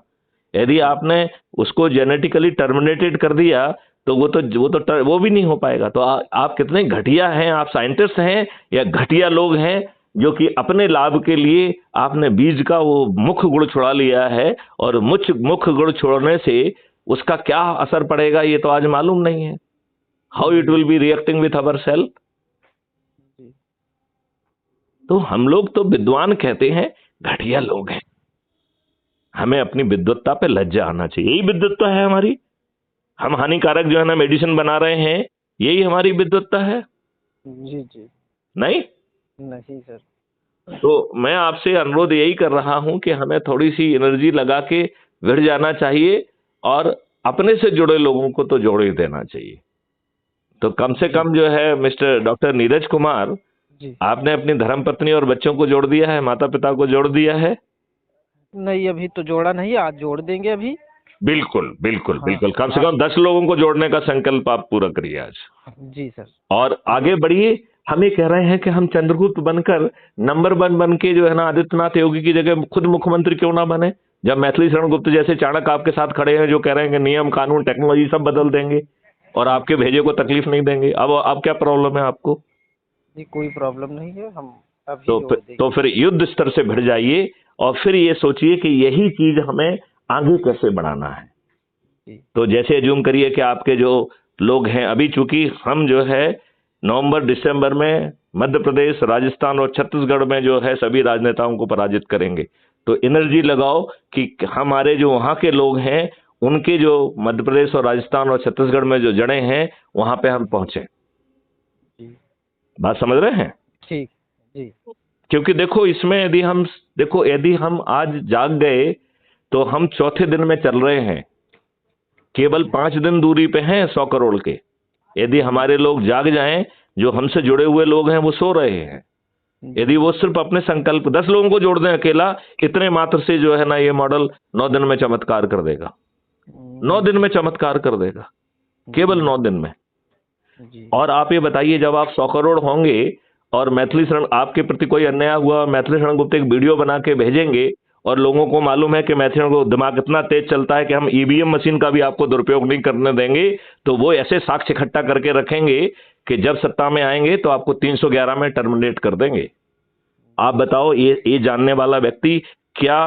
[SPEAKER 1] यदि आपने उसको जेनेटिकली टर्मिनेटेड कर दिया तो वो भी नहीं हो पाएगा। तो आप कितने घटिया हैं, आप साइंटिस्ट हैं या घटिया लोग हैं जो कि अपने लाभ के लिए आपने बीज का वो मुख्य गुण छुड़ा लिया है, और मुख्य गुण छोड़ने से उसका क्या असर पड़ेगा ये तो आज मालूम नहीं है। How it will be reacting with our self.
[SPEAKER 2] जी
[SPEAKER 1] तो हम लोग तो विद्वान कहते हैं, घटिया लोग हैं। हमें अपनी विद्वत्ता पे लज्जा आना चाहिए। यही विद्वत्ता है हमारी। हम हानिकारक जो है ना मेडिसिन बना रहे हैं, यही हमारी विद्वत्ता है?
[SPEAKER 2] जी जी।
[SPEAKER 1] नहीं।
[SPEAKER 2] नहीं सर।
[SPEAKER 1] तो मैं आपसे अनुरोध यही कर रहा हूं कि हमें थोड़ी सी एनर्जी लगा के भिड़ जाना चाहिए और अपने से जुड़े लोगों को तो जोड़ ही देना चाहिए। तो कम से कम जो है मिस्टर डॉक्टर नीरज कुमार,
[SPEAKER 2] जी
[SPEAKER 1] आपने अपनी धर्मपत्नी और बच्चों को जोड़ दिया है, माता पिता को जोड़ दिया है?
[SPEAKER 2] नहीं अभी तो जोड़ा नहीं, आज जोड़ देंगे अभी।
[SPEAKER 1] बिल्कुल बिल्कुल
[SPEAKER 2] हाँ
[SPEAKER 1] बिल्कुल, कम से
[SPEAKER 2] हाँ।
[SPEAKER 1] कम 10 लोगों को जोड़ने का संकल्प आप पूरा करिए आज
[SPEAKER 2] जी सर।
[SPEAKER 1] और आगे बढ़िए। हम ये कह रहे हैं कि हम चंद्रगुप्त बनकर नंबर 1 बन के जो है ना आदित्यनाथ योगी की जगह खुद मुख्यमंत्री क्यों ना बने? जब मैथिली शरण गुप्त जैसे चाणक्य आपके साथ खड़े हैं जो कह रहे हैं कि नियम कानून टेक्नोलॉजी सब बदल देंगे और आपके भेजे को तकलीफ नहीं देंगे। अब क्या प्रॉब्लम है आपको?
[SPEAKER 2] जी कोई प्रॉब्लम नहीं है, हम अभी जोड़ देंगे।
[SPEAKER 1] तो फिर युद्ध स्तर से भिड़ जाइए और फिर ये सोचिए कि यही चीज हमें आगे कैसे बढ़ाना है।
[SPEAKER 2] जी
[SPEAKER 1] तो जैसे एज्यूम करिए कि आपके जो लोग हैं, अभी चूंकि हम जो है नवंबर दिसंबर में मध्य प्रदेश, राजस्थान और छत्तीसगढ़ में जो है सभी राजनेताओं को पराजित करेंगे, तो एनर्जी लगाओ कि हमारे जो वहां के लोग हैं उनके जो मध्य प्रदेश और राजस्थान और छत्तीसगढ़ में जो जड़ें हैं वहां पे हम पहुंचे।
[SPEAKER 2] जी
[SPEAKER 1] बात समझ रहे हैं?
[SPEAKER 2] ठीक। जी
[SPEAKER 1] क्योंकि देखो इसमें यदि हम आज जाग गए तो हम चौथे दिन में चल रहे हैं, केवल 5 दिन दूरी पे हैं 100 करोड़ के। यदि हमारे लोग जाग जाएं, जो हमसे जुड़े हुए लोग हैं वो सो रहे हैं, यदि वो सिर्फ अपने संकल्प 10 लोगों को जोड़ दें अकेला, इतने मात्र से जो है ना ये मॉडल 9 दिन में चमत्कार कर देगा। 9 दिन में चमत्कार कर देगा। केवल 9 दिन में।
[SPEAKER 2] जी
[SPEAKER 1] और आप ये बताइए, जब आप 100 करोड़ होंगे और मैथिली शरण आपके प्रति कोई अन्याय हुआ, मैथिली शरण गुप्ता एक वीडियो बना के भेजेंगे और लोगों को मालूम है कि मैथिली शरण को दिमाग इतना तेज चलता है कि हम ईवीएम मशीन का भी आपको दुरुपयोग नहीं करने देंगे, तो वो ऐसे साक्ष्य इकट्ठा करके रखेंगे कि जब सत्ता में आएंगे तो आपको 311 में टर्मिनेट कर देंगे। आप बताओ, ये जानने वाला व्यक्ति क्या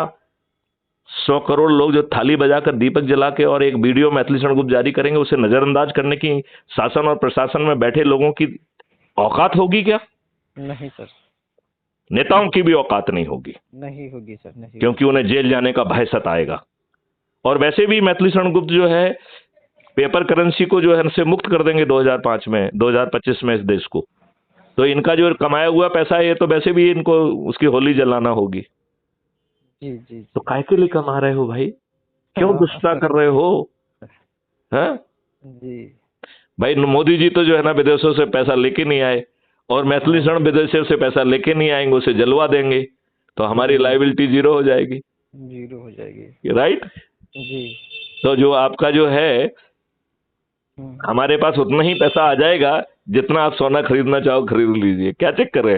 [SPEAKER 1] 100 करोड़ लोग जो थाली बजाकर दीपक जला के और एक वीडियो मैथिली शरण गुप्त जारी करेंगे, उसे नजरअंदाज करने की शासन और प्रशासन में बैठे लोगों की औकात होगी क्या?
[SPEAKER 2] नहीं सर,
[SPEAKER 1] नेताओं की भी औकात नहीं होगी,
[SPEAKER 2] नहीं होगी सर, नहीं
[SPEAKER 1] क्योंकि उन्हें जेल जाने का भय सताएगा। और वैसे भी मैथिली शरण गुप्त जो है पेपर करेंसी को जो है से मुक्त कर देंगे 2005 में, 2025 में इस देश को। तो इनका जो कमाया हुआ पैसा है, ये तो वैसे भी इनको उसकी होली जलाना होगी।
[SPEAKER 2] जी जी
[SPEAKER 1] तो काय के लिए कमा रहे हो भाई? क्यों
[SPEAKER 2] हाँ,
[SPEAKER 1] दुष्टता कर रहे हो? हैं?
[SPEAKER 2] जी
[SPEAKER 1] भाई मोदी जी तो जो है ना विदेशों से पैसा लेके नहीं आए, और मैथिली शरण विदेशों से पैसा लेके नहीं आएंगे, उसे जलवा देंगे, तो हमारी लाइबिलिटी 0 हो जाएगी।
[SPEAKER 2] 0 हो जाएगी।
[SPEAKER 1] राइट?
[SPEAKER 2] जी
[SPEAKER 1] तो जो आपका जो है, हमारे पास उतना ही पैसा आ जाएगा जितना आप सोना खरीदना चाहो खरीद लीजिए। क्या चेक कर रहे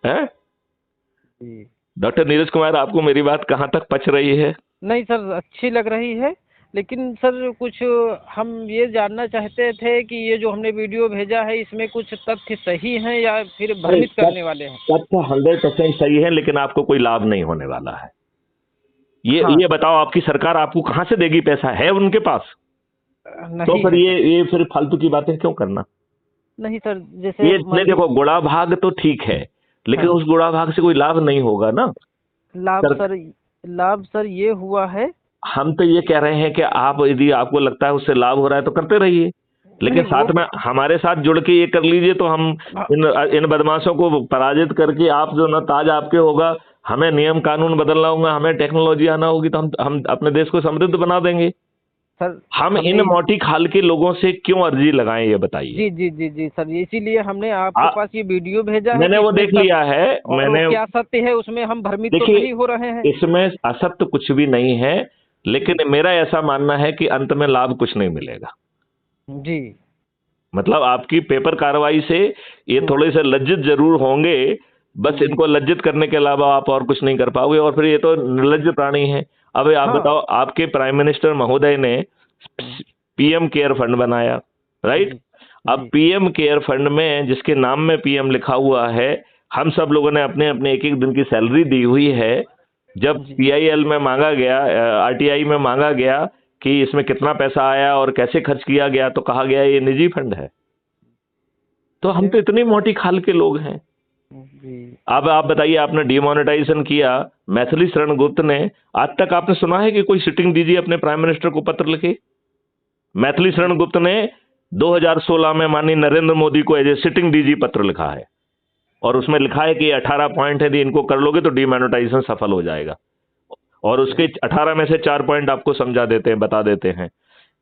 [SPEAKER 1] हैं?
[SPEAKER 2] जी
[SPEAKER 1] डॉक्टर नीरज कुमार, आपको मेरी बात कहाँ तक पच रही है?
[SPEAKER 2] नहीं सर, अच्छी लग रही है, लेकिन सर कुछ हम ये जानना चाहते थे कि ये जो हमने वीडियो भेजा है, इसमें कुछ तथ्य सही हैं या फिर भ्रमित करने वाले हैं?
[SPEAKER 1] तथ्य 100% सही है, लेकिन आपको कोई लाभ नहीं होने वाला है।
[SPEAKER 2] हाँ।
[SPEAKER 1] ये बताओ, आपकी सरकार आपको कहाँ से देगी? पैसा है उनके पास?
[SPEAKER 2] नहीं
[SPEAKER 1] तो फिर
[SPEAKER 2] है
[SPEAKER 1] ये फिर फालतू की बातें क्यों करना?
[SPEAKER 2] नहीं सर, जैसे
[SPEAKER 1] ये नहीं, देखो, गुड़ा भाग तो ठीक है, लेकिन
[SPEAKER 2] हाँ।
[SPEAKER 1] उस गुड़ा भाग से कोई लाभ नहीं होगा ना।
[SPEAKER 2] लाभ सर ये हुआ है।
[SPEAKER 1] हम तो ये कह रहे हैं कि आप, यदि आपको लगता है उससे लाभ हो रहा है तो करते रहिए, लेकिन
[SPEAKER 2] नहीं,
[SPEAKER 1] साथ में हमारे साथ जुड़ के ये कर लीजिए, तो हम इन बदमाशों को पराजित करके, आप जो ना ताज आपके होगा, हमें नियम कानून बदलना होगा, हमें टेक्नोलॉजी आना होगी, तो हम अपने देश को समृद्ध बना देंगे।
[SPEAKER 2] सर
[SPEAKER 1] हम इन मोटी खाल के लोगों से क्यों अर्जी लगाएं, ये बताइए।
[SPEAKER 2] जी जी जी जी सर, इसीलिए हमने आपके पास ये वीडियो भेजा है।
[SPEAKER 1] मैंने वो देख लिया है। मैंने
[SPEAKER 2] क्या सत्य है उसमें, हम भ्रमित तो नहीं हो रहे हैं?
[SPEAKER 1] इसमें असत्य कुछ भी नहीं है, लेकिन मेरा ऐसा मानना है कि अंत में लाभ कुछ नहीं मिलेगा।
[SPEAKER 2] जी,
[SPEAKER 1] मतलब आपकी पेपर कार्रवाई से ये थोड़े से लज्जित जरूर होंगे, बस इनको लज्जित करने के अलावा आप और कुछ नहीं कर पाओगे, और फिर ये तो निर्लज्ज प्राणी हैं। अब आप बताओ, आपके प्राइम मिनिस्टर महोदय ने पीएम केयर फंड बनाया, राइट? अब पीएम केयर फंड में, जिसके नाम में पीएम लिखा हुआ है, हम सब लोगों ने अपने अपने एक एक दिन की सैलरी दी हुई है। जब पीआईएल में मांगा गया, आरटीआई में मांगा गया कि इसमें कितना पैसा आया और कैसे खर्च किया गया, तो कहा गया ये निजी फंड है। तो हम तो इतनी मोटी खाल के लोग हैं। अब आप बताइए, आपने डिमोनेटाइजेशन किया, मैथिली शरण गुप्त ने, आज तक आपने सुना है कि कोई सिटिंग डीजी अपने प्राइम मिनिस्टर को पत्र लिखे? मैथिली शरण गुप्त ने 2016 में माननीय नरेंद्र मोदी को एज ए सिटिंग डीजी पत्र लिखा है, और उसमें लिखा है कि 18 पॉइंट है, यदि इनको कर लोगे तो डिमोनेटाइजेशन सफल हो जाएगा। और उसके 18 में से 4 पॉइंट आपको समझा देते हैं, बता देते हैं।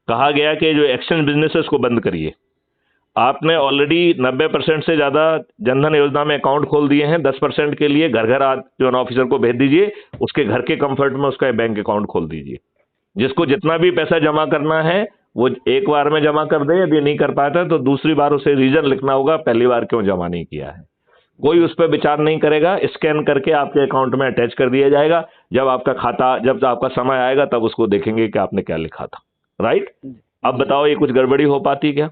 [SPEAKER 1] कहा गया कि जो एक्सचेंज बिजनेसेस को बंद करिए। आपने ऑलरेडी 90% से ज्यादा जनधन योजना में अकाउंट खोल दिए हैं, 10% के लिए घर घर जो ऑफिसर को भेज दीजिए, उसके घर के कंफर्ट में उसका बैंक अकाउंट खोल दीजिए। जिसको जितना भी पैसा जमा करना है वो एक बार में जमा कर दे, यदि नहीं कर पाता तो दूसरी बार उसे रीजन लिखना होगा, पहली बार क्यों जमा नहीं किया है। कोई उस पर विचार नहीं करेगा, स्कैन करके आपके अकाउंट में अटैच कर दिया जाएगा। जब आपका समय आएगा तब उसको देखेंगे कि आपने क्या लिखा था, राइट? अब बताओ, ये कुछ गड़बड़ी हो पाती क्या?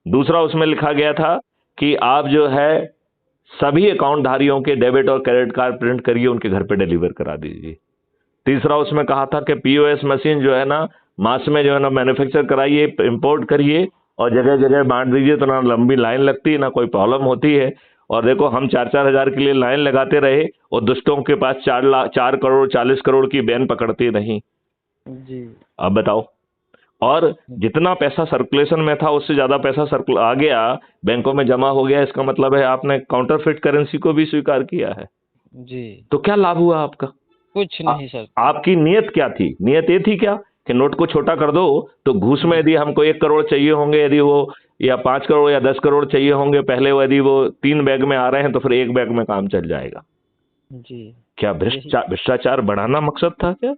[SPEAKER 1] दूसरा, उसमें लिखा गया था कि आप जो है सभी अकाउंट धारियों के डेबिट और क्रेडिट कार्ड प्रिंट करिए, उनके घर पे डिलीवर करा दीजिए। तीसरा, उसमें कहा था कि पीओएस मशीन जो है ना, मास में जो है ना मैन्युफैक्चर कराइए, इंपोर्ट करिए और जगह जगह बांट दीजिए, तो ना लंबी लाइन लगती है, ना कोई प्रॉब्लम होती है। और देखो, हम 4-4 हजार के लिए लाइन लगाते रहे और दुष्टों के पास 4 करोड़ 40 करोड़ की बैन पकड़ती नहीं जी। अब बताओ, और जितना पैसा सर्कुलेशन में था उससे ज्यादा पैसा आ गया, बैंकों में जमा हो गया। इसका मतलब है आपने काउंटरफिट करेंसी को भी स्वीकार किया है जी। तो क्या लाभ हुआ आपका? कुछ नहीं सर। आपकी नीयत क्या थी? नीयत ये थी क्या कि नोट को छोटा कर दो, तो घूस में यदि हमको 1 करोड़ चाहिए होंगे, यदि वो या 5 करोड़ या 10 करोड़ चाहिए होंगे पहले, यदि वो 3 बैग में आ रहे हैं तो फिर 1 बैग में काम चल जाएगा जी। क्या भ्रष्टाचार बढ़ाना मकसद था क्या?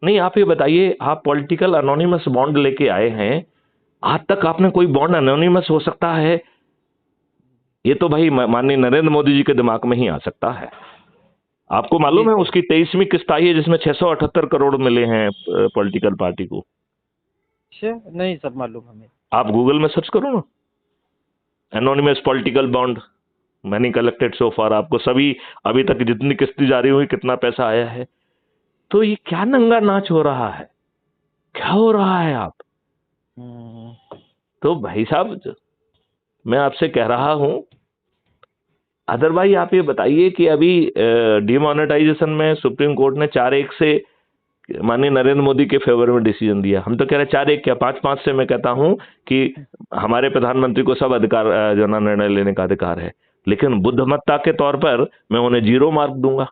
[SPEAKER 1] नहीं, आप ये बताइए, आप पॉलिटिकल अनोनिमस बॉन्ड लेके आए हैं, आज तक आपने कोई बॉन्ड अनोनिमस हो सकता है? ये तो भाई माननीय नरेंद्र मोदी जी के दिमाग में ही आ सकता है। आपको
[SPEAKER 2] जी
[SPEAKER 1] मालूम है
[SPEAKER 2] सर।
[SPEAKER 1] उसकी 23वीं किस्त आई है जिसमें 678 करोड़ मिले हैं पॉलिटिकल पार्टी को?
[SPEAKER 2] अच्छा, नहीं सर मालूम हमें।
[SPEAKER 1] आप गूगल में सर्च करो ना, anonymous political bond money collected so far, आपको सभी अभी तक जितनी किस्तें जारी हुई कितना पैसा आया है। तो ये क्या नंगा नाच हो रहा है, क्या हो रहा है आप? तो भाई साहब, मैं आपसे कह रहा हूं, अदरवाइज आप ये बताइए कि अभी डिमोनेटाइजेशन में सुप्रीम कोर्ट ने 4-1 से माननीय नरेंद्र मोदी के फेवर में डिसीजन दिया। हम तो कह रहे 4-1 क्या 5-5 से मैं कहता हूं कि हमारे प्रधानमंत्री को सब अधिकार, जो ना निर्णय लेने का अधिकार है, लेकिन बुद्धिमत्ता के तौर पर मैं उन्हें 0 मार्क दूंगा।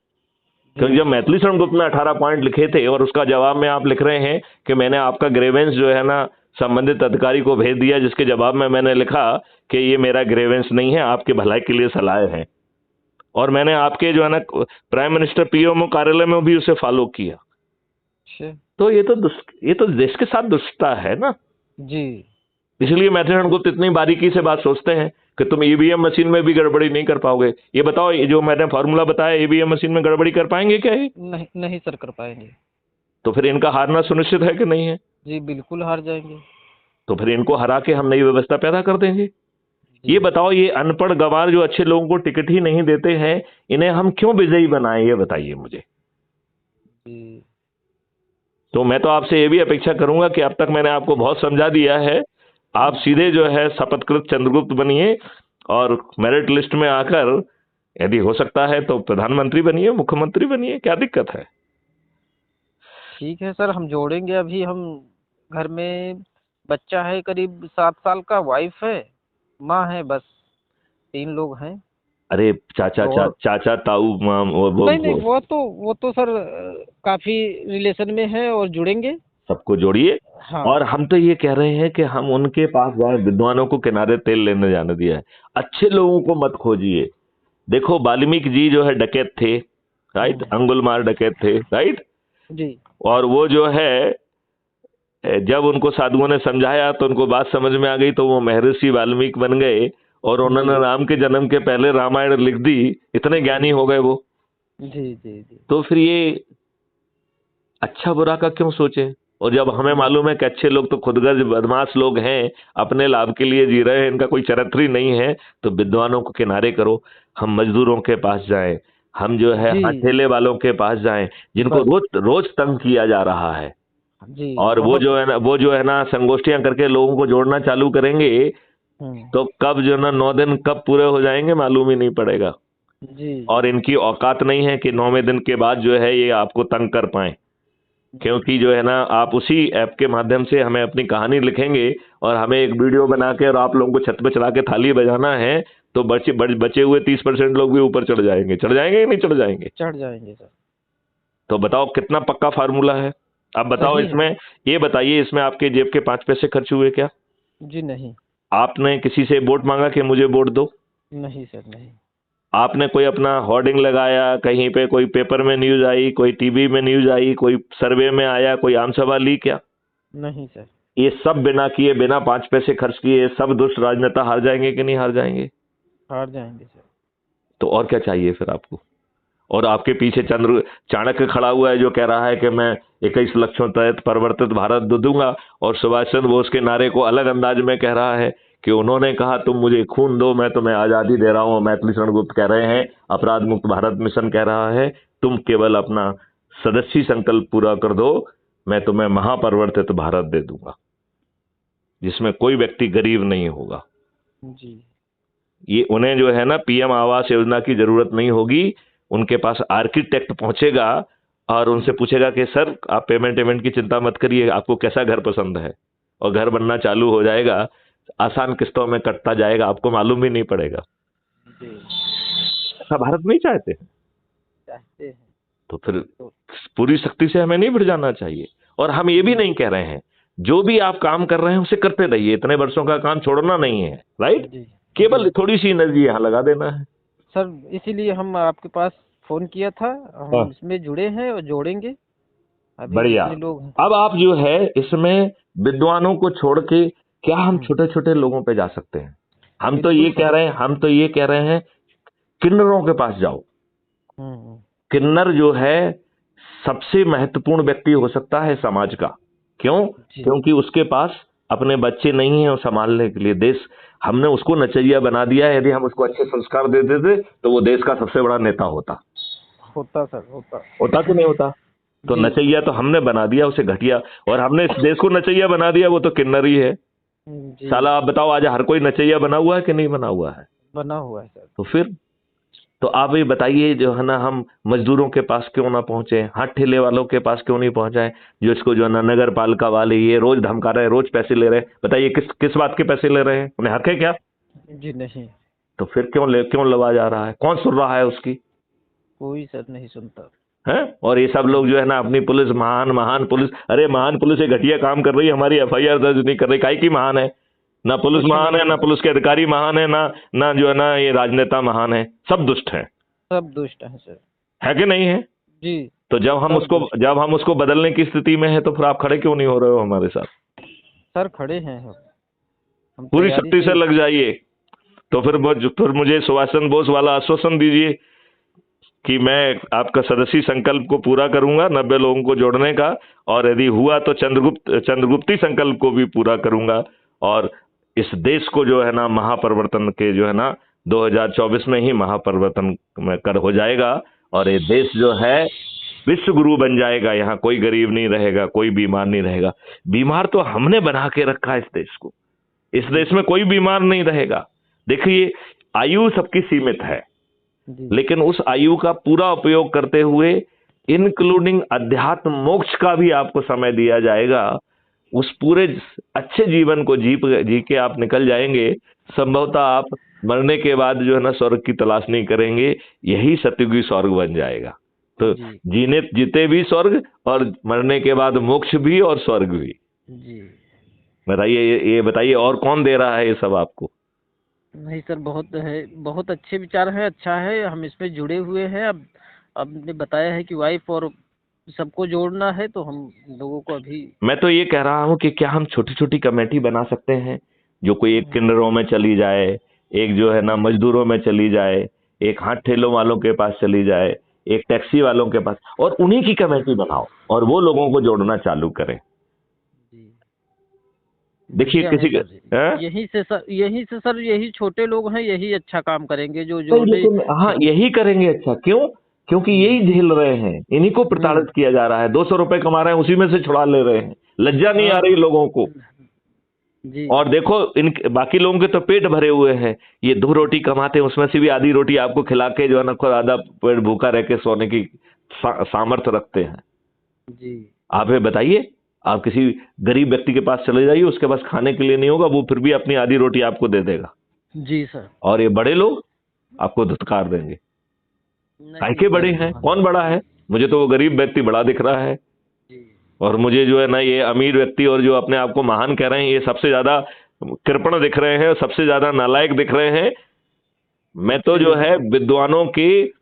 [SPEAKER 1] क्योंकि जब मैथिली शरण गुप्त ने 18 पॉइंट लिखे थे और उसका जवाब में आप लिख रहे हैं कि मैंने आपका ग्रेवेंस जो है ना संबंधित अधिकारी को भेज दिया, जिसके जवाब में मैंने लिखा कि ये मेरा ग्रेवेंस नहीं है, आपके भलाई के लिए सलाह है, और मैंने आपके जो है ना प्राइम मिनिस्टर पीएमओ कार्यालय में भी उसे फॉलो किया। तो ये तो देश के साथ दुष्टता है ना
[SPEAKER 2] जी।
[SPEAKER 1] इसलिए मैथिली शरण गुप्त इतनी बारीकी से बात सोचते हैं कि तुम ईवीएम मशीन में भी गड़बड़ी नहीं कर पाओगे। ये बताओ, ये जो मैंने फॉर्मूला बताया, ईवीएम मशीन में गड़बड़ी कर पाएंगे क्या ये?
[SPEAKER 2] नहीं नहीं सर, कर पाएंगे।
[SPEAKER 1] तो फिर इनका हारना सुनिश्चित है कि नहीं है?
[SPEAKER 2] जी बिल्कुल हार जाएंगे।
[SPEAKER 1] तो फिर इनको हरा के हम नई व्यवस्था पैदा कर देंगे। ये बताओ, ये अनपढ़ गंवार जो अच्छे लोगों को टिकट ही नहीं देते हैं, इन्हें हम क्यों विजयी बनाएं, ये बताइए मुझे।
[SPEAKER 2] जी।
[SPEAKER 1] तो मैं तो आपसे ये भी अपेक्षा करूंगा कि अब तक मैंने आपको बहुत समझा दिया है, आप सीधे जो है शपथकृत चंद्रगुप्त बनिए और मेरिट लिस्ट में आकर यदि हो सकता है तो प्रधानमंत्री बनिए, मुख्यमंत्री बनिए, क्या दिक्कत है?
[SPEAKER 2] ठीक है सर, हम जोड़ेंगे। अभी हम घर में बच्चा है करीब 7 साल का, वाइफ है, माँ है, बस 3 लोग हैं।
[SPEAKER 1] अरे चाचा
[SPEAKER 2] और
[SPEAKER 1] चाचा ताऊ माम
[SPEAKER 2] नहीं नहीं, वो तो सर काफी रिलेशन में है और जुड़ेंगे।
[SPEAKER 1] सबको जोड़िए।
[SPEAKER 2] हाँ।
[SPEAKER 1] और हम तो ये कह रहे हैं कि हम उनके पास जाए, विद्वानों को किनारे तेल लेने जाने दिया है, अच्छे लोगों को मत खोजिए। देखो वाल्मीकि जी जो है डकैत थे, राइट, अंगुलमार डकैत थे, राइट
[SPEAKER 2] जी।
[SPEAKER 1] और वो जो है जब उनको साधुओं ने समझाया तो उनको बात समझ में आ गई, तो वो महर्षि वाल्मीकि बन गए और उन्होंने राम के जन्म के पहले रामायण लिख दी। इतने ज्ञानी हो गए वो।
[SPEAKER 2] जी जी जी।
[SPEAKER 1] तो फिर ये अच्छा बुरा का क्यों सोचे? और जब हमें मालूम है कि अच्छे लोग तो खुदगर्ज बदमाश लोग हैं, अपने लाभ के लिए जी रहे हैं, इनका कोई चरित्र ही नहीं है, तो विद्वानों को किनारे करो। हम मजदूरों के पास जाएं, हम जो है हाथ ठेले वालों के पास जाएं, जिनको रोज रोज तंग किया जा रहा है।
[SPEAKER 2] जी।
[SPEAKER 1] और वो जो है ना संगोष्ठियां करके लोगों को जोड़ना चालू करेंगे, तो कब जो ना 9 दिन कब पूरे हो जाएंगे मालूम ही नहीं पड़ेगा।
[SPEAKER 2] जी।
[SPEAKER 1] और इनकी औकात नहीं है कि 9वें दिन के बाद जो है ये आपको तंग कर पाए, क्योंकि जो है ना आप उसी ऐप के माध्यम से हमें अपनी कहानी लिखेंगे और हमें एक वीडियो बना के और आप लोगों को छत पे चढ़ा के थाली बजाना है, तो बचे हुए 30% लोग भी ऊपर चढ़ जाएंगे कि नहीं चढ़ जाएंगे?
[SPEAKER 2] चढ़ जाएंगे सर।
[SPEAKER 1] तो बताओ कितना पक्का फार्मूला है? अब बताओ इसमें, ये बताइए, इसमें आपके जेब के 5 पैसे खर्च हुए क्या?
[SPEAKER 2] जी नहीं।
[SPEAKER 1] आपने किसी से वोट मांगा कि मुझे वोट दो?
[SPEAKER 2] नहीं सर, नहीं।
[SPEAKER 1] आपने कोई अपना होर्डिंग लगाया, कहीं पे कोई पेपर में न्यूज आई, कोई टीवी में न्यूज आई, कोई सर्वे में आया, कोई आम सभा ली क्या?
[SPEAKER 2] नहीं सर।
[SPEAKER 1] ये सब बिना किए, बिना 5 पैसे खर्च किए, सब दुष्ट राजनेता हार जाएंगे कि नहीं हार जाएंगे?
[SPEAKER 2] हार जाएंगे सर।
[SPEAKER 1] तो और क्या चाहिए फिर आपको? और आपके पीछे चाणक्य खड़ा हुआ है जो कह रहा है कि मैं 21 लक्षों तहत परिवर्तित भारत दूंगा, और सुभाष चंद्र बोस के नारे को अलग अंदाज में कह रहा है कि उन्होंने कहा तुम मुझे खून दो, मैं तुम्हें आजादी दे रहा हूं। मैथिली शरण गुप्त कह रहे हैं, अपराध मुक्त भारत मिशन कह रहा है, तुम केवल अपना सदस्यी संकल्प पूरा कर दो, मैं तुम्हें महापरिवर्तित भारत दे दूंगा जिसमें कोई व्यक्ति गरीब नहीं होगा।
[SPEAKER 2] जी।
[SPEAKER 1] ये उन्हें जो है ना पीएम आवास योजना की जरूरत नहीं होगी, उनके पास आर्किटेक्ट पहुंचेगा और उनसे पूछेगा कि सर आप पेमेंट की चिंता मत करिए, आपको कैसा घर पसंद है, और घर बनना चालू हो जाएगा, आसान किस्तों में कटता जाएगा, आपको मालूम भी नहीं पड़ेगा। ऐसा भारत नहीं चाहते
[SPEAKER 2] हैं।
[SPEAKER 1] तो फिर पूरी सख्ती से हमें नहीं भिड़ जाना चाहिए। और हम ये भी नहीं कह रहे हैं, जो भी आप काम कर रहे हैं उसे करते रहिए, इतने वर्षों का काम छोड़ना नहीं है, राइट, केवल थोड़ी सी एनर्जी यहाँ लगा देना है।
[SPEAKER 2] सर इसीलिए हम आपके पास फोन किया था, हम इसमें जुड़े हैं और जोड़ेंगे। अभी
[SPEAKER 1] बढ़िया।
[SPEAKER 2] जितने लोग हैं।
[SPEAKER 1] अब आप जो है इसमें विद्वानों को छोड़ के क्या हम छोटे छोटे लोगों पे जा सकते हैं? हम तो
[SPEAKER 2] बिल्कुल
[SPEAKER 1] ये कह
[SPEAKER 2] सर।
[SPEAKER 1] रहे हैं, हम तो ये कह रहे हैं किन्नरों के पास जाओ।
[SPEAKER 2] हम्म।
[SPEAKER 1] किन्नर जो है सबसे महत्वपूर्ण व्यक्ति हो सकता है समाज का। क्यों?
[SPEAKER 2] जी।
[SPEAKER 1] क्योंकि उसके पास अपने बच्चे नहीं हैं संभालने के लिए। देश, हमने उसको नचैया बना दिया है। यदि हम उसको अच्छे संस्कार दे देते तो वो देश का सबसे बड़ा नेता होता।
[SPEAKER 2] होता सर, होता।
[SPEAKER 1] होता कि नहीं होता? तो
[SPEAKER 2] जी।
[SPEAKER 1] नचैया तो हमने बना दिया उसे घटिया, और हमने इस देश को नचैया बना दिया, वो तो किन्नर ही है।
[SPEAKER 2] जी।
[SPEAKER 1] साला आप बताओ, आज हर कोई नचैया बना हुआ है कि नहीं बना हुआ है?
[SPEAKER 2] बना हुआ है सर।
[SPEAKER 1] तो फिर तो आप ये बताइए, जो है ना, हम मजदूरों के पास क्यों ना पहुंचे, हाथ ठेले वालों के पास क्यों नहीं पहुंचाए, जो इसको जो है ना नगर पालिका वाले ये रोज धमका रहे हैं, रोज पैसे ले रहे हैं। बताइए किस किस बात के पैसे ले रहे हैं? उन्हें हक है क्या?
[SPEAKER 2] जी नहीं,
[SPEAKER 1] तो फिर क्यों लवा जा रहा है? कौन सुन रहा है उसकी?
[SPEAKER 2] कोई सर नहीं सुनता।
[SPEAKER 1] है? और ये सब लोग जो है ना अपनी पुलिस महान महान पुलिस, अरे महान पुलिस ये घटिया काम कर रही है, हमारी एफआईआर दर्ज नहीं कर रही। काहे की महान है? ना पुलिस
[SPEAKER 2] कुछ
[SPEAKER 1] महान
[SPEAKER 2] नहीं
[SPEAKER 1] है, ना
[SPEAKER 2] सर,
[SPEAKER 1] पुलिस के अधिकारी महान है, ना ना जो है ना ये राजनेता महान है। सब दुष्ट है।
[SPEAKER 2] सब दुष्ट हैं सर।
[SPEAKER 1] है कि नहीं है?
[SPEAKER 2] जी।
[SPEAKER 1] तो
[SPEAKER 2] सब दुष्ट।
[SPEAKER 1] जब हम उसको बदलने की स्थिति में है तो फिर आप खड़े क्यों नहीं हो रहे हो हमारे साथ?
[SPEAKER 2] सर खड़े हैं हम
[SPEAKER 1] पूरी
[SPEAKER 2] तैयारी
[SPEAKER 1] शक्ति से
[SPEAKER 2] से।
[SPEAKER 1] लग जाइए। तो फिर मुझे सुभाष चंद्र बोस वाला आश्वासन दीजिए कि मैं आपका सदस्यी संकल्प को पूरा करूंगा, 90 लोगों को जोड़ने का, और यदि हुआ तो चंद्रगुप्ती संकल्प को भी पूरा करूंगा, और इस देश को जो है ना महापरिवर्तन के जो है ना 2024 में ही महापरिवर्तन में कर हो जाएगा, और ये देश जो है विश्व गुरु बन जाएगा। यहाँ कोई गरीब नहीं रहेगा, कोई बीमार नहीं रहेगा। बीमार तो हमने बना के रखा है इस देश को। इस देश में कोई बीमार नहीं रहेगा। देखिए, आयु सबकी सीमित है,
[SPEAKER 2] जी।
[SPEAKER 1] लेकिन उस आयु का पूरा उपयोग करते हुए इंक्लूडिंग अध्यात्म मोक्ष का भी आपको समय दिया जाएगा। उस पूरे अच्छे जीवन को जी के आप निकल जाएंगे। संभवतः आप मरने के बाद जो है ना स्वर्ग की तलाश नहीं करेंगे, यही सतयुगी स्वर्ग बन जाएगा। तो
[SPEAKER 2] जी।
[SPEAKER 1] जीते भी स्वर्ग, और मरने के बाद मोक्ष भी और स्वर्ग भी।
[SPEAKER 2] जी।
[SPEAKER 1] बताइए, ये बताइए और कौन दे रहा है ये सब आपको?
[SPEAKER 2] नहीं सर, बहुत है, बहुत अच्छे विचार हैं, अच्छा है, हम इसमें जुड़े हुए हैं। अब आपने बताया है कि वाइफ और सबको जोड़ना है, तो हम लोगों को अभी।
[SPEAKER 1] मैं तो ये कह रहा हूं कि क्या हम छोटी छोटी कमेटी बना सकते हैं, जो कोई एक किन्नरों में चली जाए, एक जो है ना मजदूरों में चली जाए, एक हाथ ठेलों वालों के पास चली जाए, एक टैक्सी वालों के पास, और उन्हीं की कमेटी बनाओ और वो लोगों को जोड़ना चालू करें।
[SPEAKER 2] जी।
[SPEAKER 1] देखिए
[SPEAKER 2] बढ़िया
[SPEAKER 1] किसी
[SPEAKER 2] है
[SPEAKER 1] के
[SPEAKER 2] सर।
[SPEAKER 1] हैं?
[SPEAKER 2] यही से सर यही छोटे लोग हैं, यही अच्छा काम करेंगे जो
[SPEAKER 1] नहीं,
[SPEAKER 2] जोड़ने।
[SPEAKER 1] लेकिन हाँ यही करेंगे अच्छा। क्यों? क्योंकि यही झेल रहे हैं, इन्हीं को प्रताड़ित किया जा रहा है। 200 रुपए कमा रहे हैं, उसी में से छुड़ा ले रहे हैं। लज्जा नहीं आ
[SPEAKER 2] हाँ।
[SPEAKER 1] रही लोगों को।
[SPEAKER 2] जी।
[SPEAKER 1] और देखो, इन बाकी लोगों के तो पेट भरे हुए हैं, ये 2 रोटी कमाते हैं, उसमें से भी आधी रोटी आपको खिला के जो है ना खुद आधा पेट भूखा रह के सोने की सामर्थ्य रखते हैं।
[SPEAKER 2] जी।
[SPEAKER 1] आप ये बताइए, आप किसी गरीब व्यक्ति के पास चले जाइए, उसके पास खाने के लिए नहीं होगा, वो फिर भी अपनी आधी रोटी आपको दे देगा।
[SPEAKER 2] जी सर।
[SPEAKER 1] और ये बड़े लोग आपको धुतकार देंगे। काहे
[SPEAKER 2] नहीं
[SPEAKER 1] के
[SPEAKER 2] सर,
[SPEAKER 1] बड़े हैं? कौन बड़ा है? मुझे तो वो गरीब व्यक्ति बड़ा दिख रहा है।
[SPEAKER 2] जी।
[SPEAKER 1] और मुझे जो है ना ये अमीर व्यक्ति और जो अपने आप को महान कह रहे हैं, ये सबसे ज्यादा कृपण दिख रहे हैं, सबसे ज्यादा नालायक दिख रहे हैं। मैं तो जो है विद्वानों की,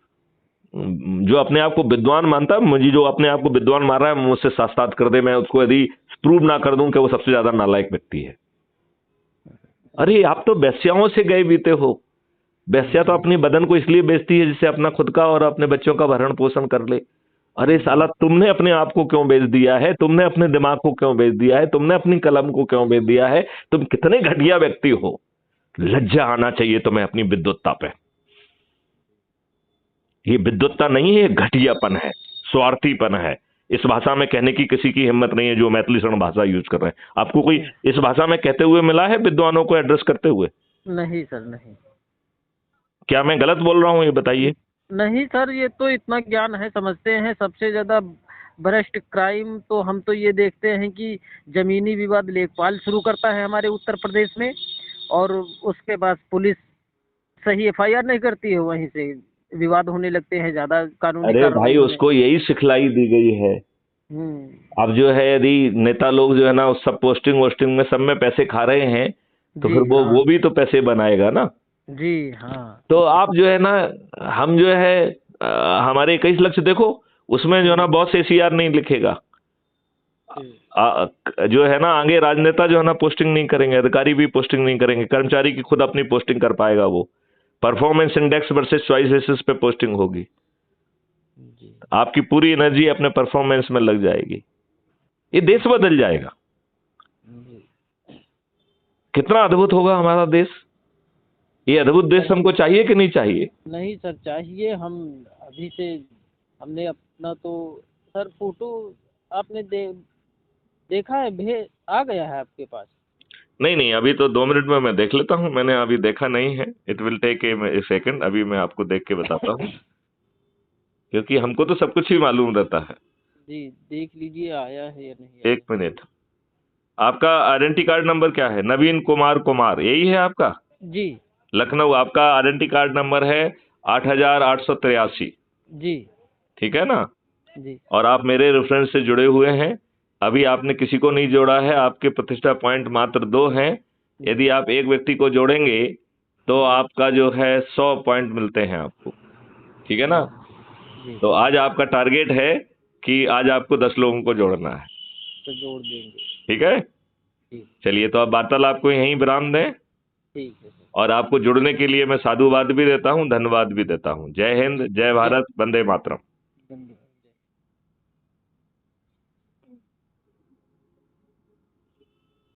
[SPEAKER 1] जो अपने आप को विद्वान मानता है, मुझे जो अपने आप को विद्वान मान रहा है, मुझसे साक्षात कर दे, मैं उसको यदि प्रूव ना कर दूं कि वो सबसे ज्यादा नालायक व्यक्ति है। अरे आप तो वेश्याओं से गए बीते हो। वेश्या तो अपनी बदन को इसलिए बेचती है जिससे अपना खुद का और अपने बच्चों का भरण पोषण कर ले। अरे साला, तुमने अपने आप को क्यों बेच दिया है? तुमने अपने दिमाग को क्यों बेच दिया है? तुमने अपनी कलम को क्यों बेच दिया है? तुम कितने घटिया व्यक्ति हो। लज्जा आना चाहिए तुम्हें अपनी विद्वत्ता पे। ये विद्वत्ता नहीं है, ये घटियापन है, स्वार्थीपन है। इस भाषा में कहने की किसी की हिम्मत नहीं है जो मैथिली शरण भाषा यूज कर रहे हैं। आपको कोई इस भाषा में कहते हुए मिला है, विद्वानों को एड्रेस करते हुए?
[SPEAKER 2] नहीं सर, नहीं।
[SPEAKER 1] क्या मैं गलत बोल रहा हूं, ये बताइए।
[SPEAKER 2] नहीं सर, ये तो इतना ज्ञान है, समझते हैं। सबसे ज्यादा भ्रष्ट क्राइम तो हम तो ये देखते हैं कि जमीनी विवाद लेखपाल शुरू करता है हमारे उत्तर प्रदेश में, और उसके बाद पुलिस सही एफआईआर नहीं करती है, वहीं से विवाद होने लगते हैं, ज्यादा कानूनी
[SPEAKER 1] अरे
[SPEAKER 2] कार्रवाई
[SPEAKER 1] भाई,
[SPEAKER 2] होने।
[SPEAKER 1] उसको यही सिखलाई दी गई है। अब जो है, यदि नेता लोग जो है ना उस सब पोस्टिंग वोस्टिंग में सब में पैसे खा रहे हैं, तो
[SPEAKER 2] जी
[SPEAKER 1] फिर वो
[SPEAKER 2] हाँ।
[SPEAKER 1] वो भी तो पैसे बनाएगा ना।
[SPEAKER 2] जी हाँ।
[SPEAKER 1] तो आप जो है ना, हम जो है हमारे 21 लक्ष्य देखो, उसमें जो है ना बॉस एसीआर नहीं लिखेगा। जो है ना आगे राजनेता जो है ना पोस्टिंग नहीं करेंगे, अधिकारी भी पोस्टिंग नहीं करेंगे, कर्मचारी की खुद अपनी पोस्टिंग कर पाएगा। वो performance index versus choice basis पे पोस्टिंग होगी।
[SPEAKER 2] जी
[SPEAKER 1] आपकी पूरी एनर्जी अपने परफॉर्मेंस में लग जाएगी। ये देश बदल जाएगा।
[SPEAKER 2] जी
[SPEAKER 1] कितना अद्भुत होगा हमारा देश। ये अद्भुत देश हमको चाहिए कि नहीं चाहिए?
[SPEAKER 2] नहीं सर चाहिए। हम अभी से हमने अपना तो सर फोटो आपने देखा है, आ गया है आपके पास?
[SPEAKER 1] नहीं नहीं, अभी तो 2 मिनट में मैं देख लेता हूँ। मैंने अभी देखा नहीं है। It will take a second. अभी मैं आपको देख के बताता हूँ, क्योंकि हमको तो सब कुछ ही मालूम रहता है।
[SPEAKER 2] जी देख लीजिए आया है या नहीं आया।
[SPEAKER 1] 1 मिनट। आपका आइडेंटिटी कार्ड नंबर क्या है? नवीन कुमार कुमार, यही है आपका?
[SPEAKER 2] जी
[SPEAKER 1] लखनऊ। आपका आइडेंटिटी कार्ड नंबर है 8883।
[SPEAKER 2] जी
[SPEAKER 1] ठीक है ना?
[SPEAKER 2] जी
[SPEAKER 1] और आप मेरे रेफरेंस से जुड़े हुए हैं। अभी आपने किसी को नहीं जोड़ा है। आपके प्रतिष्ठा पॉइंट मात्र 2 हैं। यदि आप एक व्यक्ति को जोड़ेंगे तो आपका जो है 100 पॉइंट मिलते हैं आपको। ठीक है ना?
[SPEAKER 2] जी
[SPEAKER 1] तो आज आपका टारगेट है कि आज आपको 10 लोगों को जोड़ना है।
[SPEAKER 2] तो जोड़ देंगे।
[SPEAKER 1] ठीक है?
[SPEAKER 2] ठीक
[SPEAKER 1] चलिए, तो अब वार्तालाप को यहीं विराम दें।
[SPEAKER 2] ठीक है सर।
[SPEAKER 1] और आपको जुड़ने के लिए मैं साधुवाद भी देता हूं, धन्यवाद भी देता हूं। जय हिंद, जय भारत, वंदे मातरम।